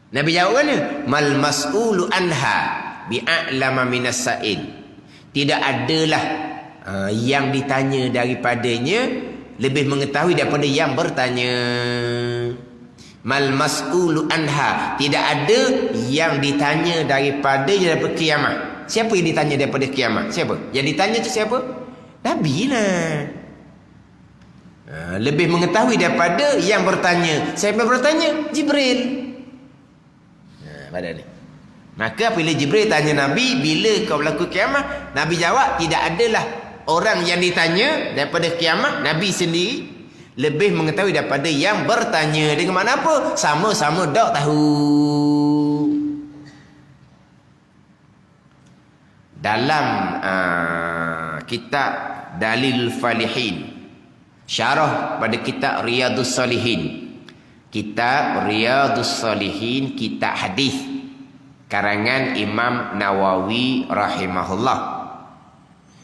Nabi jawab mana? Mal mas'ulu anha bi'a'lama minas sa'il. Tidak adalah yang ditanya daripadanya lebih mengetahui daripada yang bertanya. Mal mas'ulu anha, tidak ada yang ditanya daripadanya daripada kiamat. Siapa yang ditanya daripada kiamat? Siapa? Yang ditanya tu siapa? Nabi lah. Lebih mengetahui daripada yang bertanya. Siapa yang bertanya? Jibril. Pada ni. Maka bila Jibril tanya Nabi, bila kau berlaku kiamat? Nabi jawab, tidak adalah orang yang ditanya daripada kiamat. Nabi sendiri lebih mengetahui daripada yang bertanya. Dengan makna apa? Sama-sama tak tahu. Dalam kitab Dalil Falihin, syarah pada kitab Riyadus Salihin, kitab Riyadus Salihin, kitab hadis karangan Imam Nawawi rahimahullah.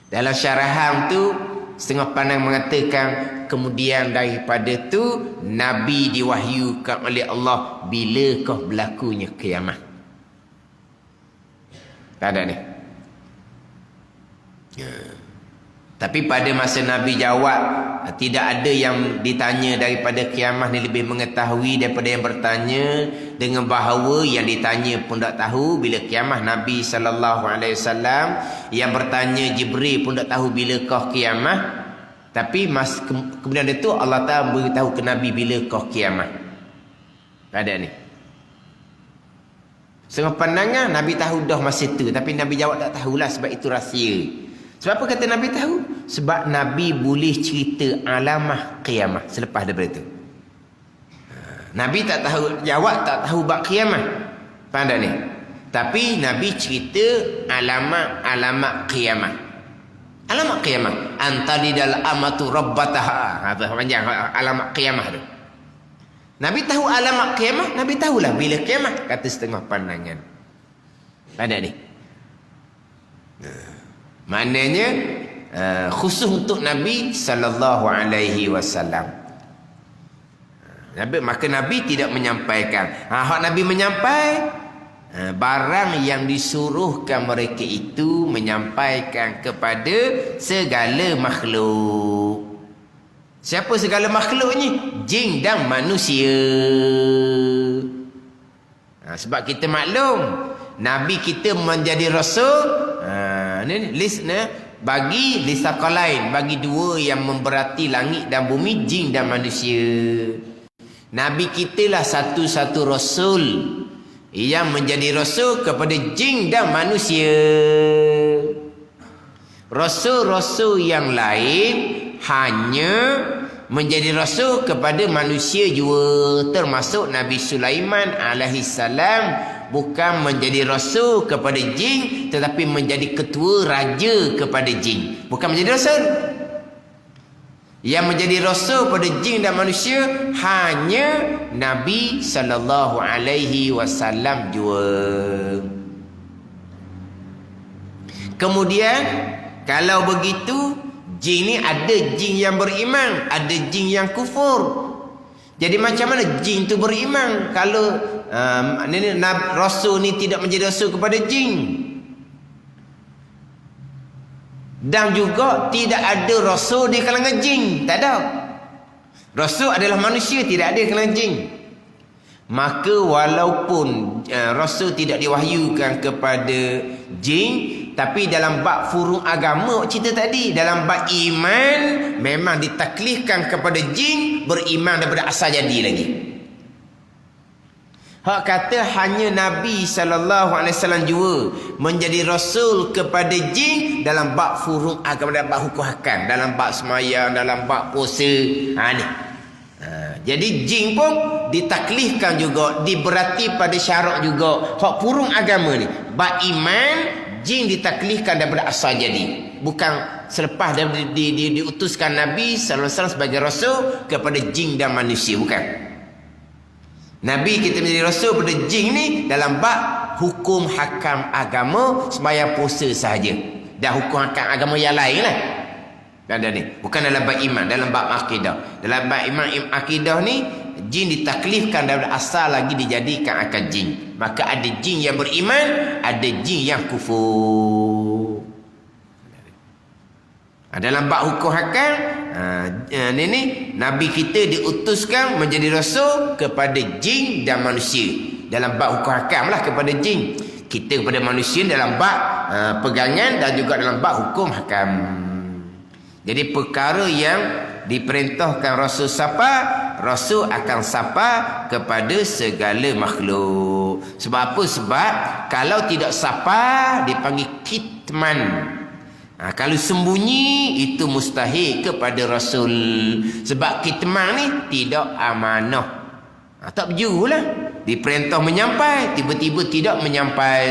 Dalam syarahan tu setengah pandang mengatakan kemudian daripada tu Nabi diwahyukan oleh Allah bilakah berlakunya kiamat. Tak ada ni. Tapi pada masa Nabi jawab, tidak ada yang ditanya daripada kiamat ni lebih mengetahui daripada yang bertanya, dengan bahawa yang ditanya pun tak tahu bila kiamat. Nabi SAW yang bertanya Jibril pun tak tahu bilakah kiamat. Tapi kemudian itu Allah Ta'ala beritahu ke Nabi bilakah kiamat. Tak ada ni. Setengah pandangan Nabi tahu dah masa tu, tapi Nabi jawab tak tahulah sebab itu rahsia. Sebab apa kata Nabi tahu? Sebab Nabi boleh cerita alamah kiamat selepas daripada itu. Nabi tak tahu, jawab tak tahu bab kiamat. Faham tak ni? Tapi Nabi cerita alamat kiamat. Alamat kiamat. Antalidal amatu rabbataha. Apa panjang alamat kiamat tu. Nabi tahu alamat kiamat, Nabi tahulah bila kiamat. Kata setengah pandangan. Faham tak ni? Maknanya khusus untuk Nabi sallallahu alaihi wasallam. Maka Nabi tidak menyampaikan. Hak Nabi menyampai barang yang disuruhkan mereka itu menyampaikan kepada segala makhluk. Siapa segala makhluk ni? Jin dan manusia. Sebab kita maklum Nabi kita menjadi rasul. Ni list bagi lisaqalain, bagi dua yang memberati langit dan bumi, jin dan manusia. Nabi kita lah satu-satu rasul yang menjadi rasul kepada jin dan manusia. Rasul-rasul yang lain hanya menjadi rasul kepada manusia juga, termasuk Nabi Sulaiman alaihi salam bukan menjadi rasul kepada jin, tetapi menjadi ketua raja kepada jin, bukan menjadi rasul. Yang menjadi rasul pada jin dan manusia hanya Nabi sallallahu alaihi wasallam jua. Kemudian kalau begitu, jin ni ada jin yang beriman, ada jin yang kufur. Jadi macam mana jin tu beriman kalau rasul ni tidak menjadi rasul kepada jin? Dan juga tidak ada rasul di kalangan jin, tak ada. Rasul adalah manusia, tidak ada di kalangan jin. Maka walaupun rasul tidak diwahyukan kepada jin, tapi dalam bab furung agama cerita tadi, dalam bab iman memang ditaklifkan kepada jin beriman daripada asal jadi lagi. Hak kata hanya Nabi SAW juga menjadi rasul kepada jin dalam bab furung agama, dalam bab hukum hakam, dalam bab semayang, dalam bab puasa. Ni. Jadi jin pun ditaklifkan juga, diberati pada syarat juga. Hak furung agama ni, bab iman, jin ditaklifkan daripada asal jadi. Bukan selepas diutuskan Nabi SAW sebagai rasul kepada jin dan manusia, bukan. Nabi kita menjadi rasul pada jin ni dalam bab hukum hakam agama, sembahyang puasa sahaja. Dan hukum hakam agama yang lain lah. Dan ni bukan dalam bab iman, dalam bab akidah. Dalam bab iman akidah ni jin ditaklifkan daripada asal lagi dijadikan akan jin. Maka ada jin yang beriman, ada jin yang kufur. Dalam bab hukum hakam, ni Nabi kita diutuskan menjadi rasul kepada jin dan manusia. Dalam bab hukum hakam lah kepada jin, kita kepada manusia dalam bab pegangan dan juga dalam bab hukum hakam. Jadi perkara yang diperintahkan rasul sapa, rasul akan sapa kepada segala makhluk. Sebab apa? Sebab kalau tidak sapa dipanggil kitman. Kalau sembunyi itu mustahil kepada rasul. Sebab kitman ni tidak amanah. Tak berjulah. Diperintah menyampai, tiba-tiba tidak menyampai.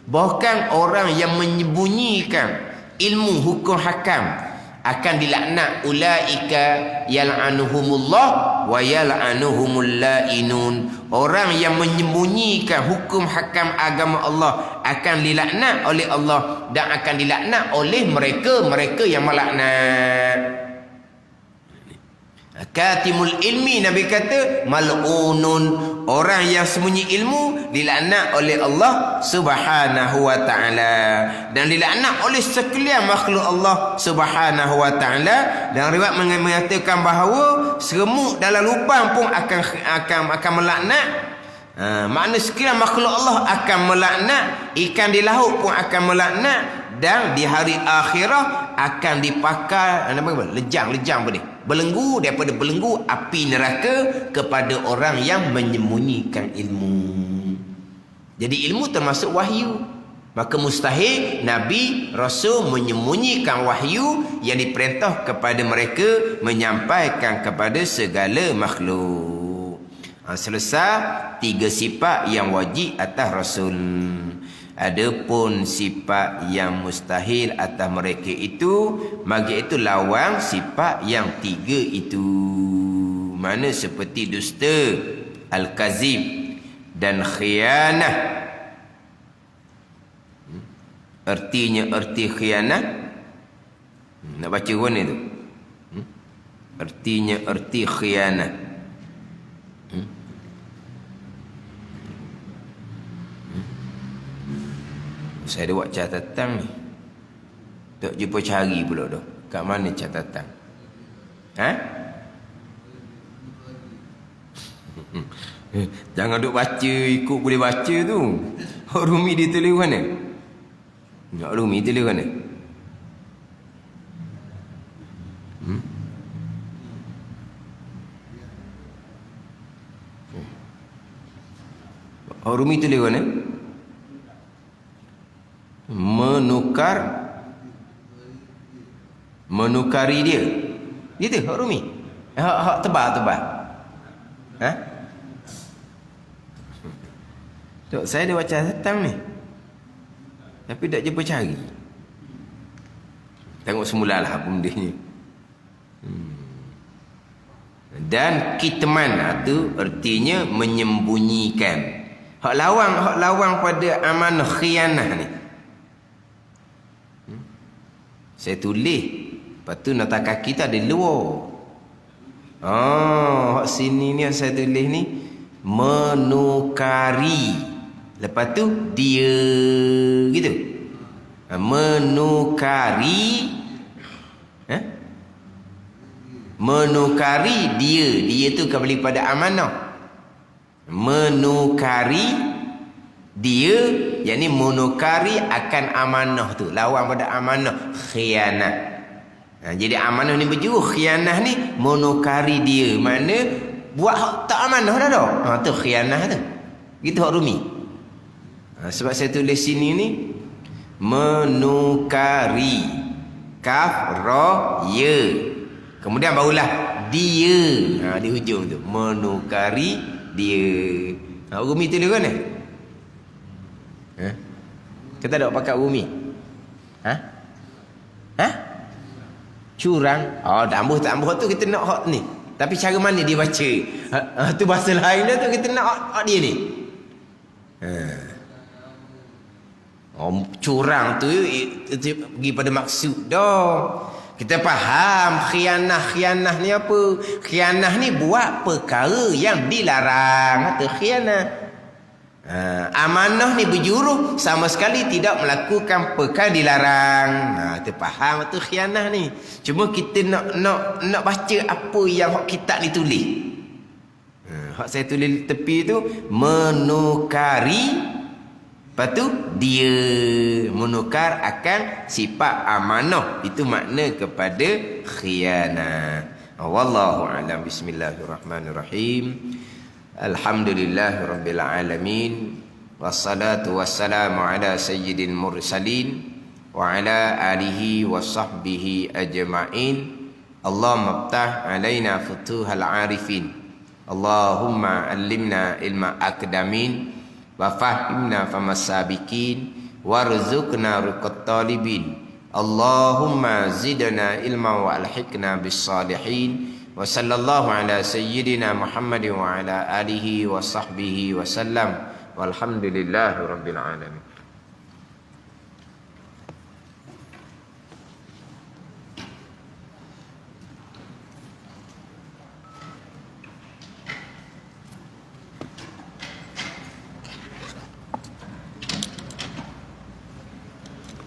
Bahkan orang yang menyembunyikan ilmu hukum hakam akan dilaknat. Ulaika yal'anuhumullah wa yal'anuhumul la'inun. Orang yang menyembunyikan hukum hakam agama Allah akan dilaknat oleh Allah dan akan dilaknat oleh mereka yang melaknat. Katimul ilmi, Nabi kata mal'unun. Orang yang sembunyi ilmu dilaknat oleh Allah Subhanahu wa ta'ala, dan dilaknat oleh sekalian makhluk Allah Subhanahu wa ta'ala. Dan riwayat mengatakan bahawa seremuk dalam lubang pun akan melaknat. Makna sekalian makhluk Allah akan melaknat, ikan di laut pun akan melaknat, dan di hari akhirah akan dipakai lejang apa ni? Belenggu, daripada belenggu api neraka kepada orang yang menyembunyikan ilmu. Jadi ilmu termasuk wahyu. Maka mustahil Nabi Rasul menyembunyikan wahyu yang diperintah kepada mereka menyampaikan kepada segala makhluk. Selesai 3 sifat yang wajib atas Rasul. Adapun sifat yang mustahil atas mereka itu, maka itu lawan sifat yang 3 itu. Mana seperti dusta, al-kazib dan khianah. Erti khianah. Nak baca mana tu? Erti khianah. Saya ada buat catatan ni. Tak jumpa cari pula dah. Kat mana catatan? Jangan duk baca, ikut boleh baca tu. Rumi dia tulis mana? Rumi tulis mana? Rumi tulis mana? Menukari dia. Gitu hak Rumi. Hak tebal. Ha? Tok saya ada baca hitam ni. Tapi tak jumpa cari. Tengok semula lah benda ni. Dan kitman tu artinya menyembunyikan. Hak lawang pada amanah khianah ni. Saya tulis. Lepas tu nota kaki tu ada luar. Hak sini ni saya tulis ni menukari. Lepas tu dia gitu. Menukari menukari dia tu kembali pada amanah. Menukari dia, yakni menukari akan amanah tu, lawan pada amanah khianat. Jadi amanah ni berjuru, khianah ni menukari dia, mana buat hak tak amanah dah dah. Tu khianah tu. Gitu hak Rumi. Sebab saya tulis sini ni menukari, kaf ra ya, kemudian barulah dia. Di hujung tu menukari dia. Rumi tulis kan? Kita tak pakai Rumi. Curang. Tak ambuh tu kita nak hak ni. Tapi cara mana dia baca? Tu bahasa lain dah tu, kita nak hak dia ni. Curang tu pergi pada maksud dah. Kita faham khianah ni apa? Khianah ni buat perkara yang dilarang. Itu khianah. Amanah ni berjuru sama sekali tidak melakukan perkara dilarang. Kita faham itu khianah ni. Cuma kita nak baca apa yang hak kitab ni tulis. Hak saya tulis tepi tu menukari. Lepas tu dia menukar akan sifat amanah. Itu makna kepada khianah. Wallahu a'lam. Bismillahirrahmanirrahim. Alhamdulillahirabbil alamin. Wassalatu wassalamu ala sayyidil mursalin wa ala alihi wa sahbihi ajma'in. Allahumma iftah alaina futuhal arifin. Allahumma allimna ilma akdamin. Wa fahimna famasabikin warzuqna riqat talibin. Allahumma zidna ilma wa alhiqna bis salihin. Wa sallallahu ala sayyidina Muhammadin wa ala alihi wa sahbihi wa sallam. Walhamdulillahi rabbil alamin.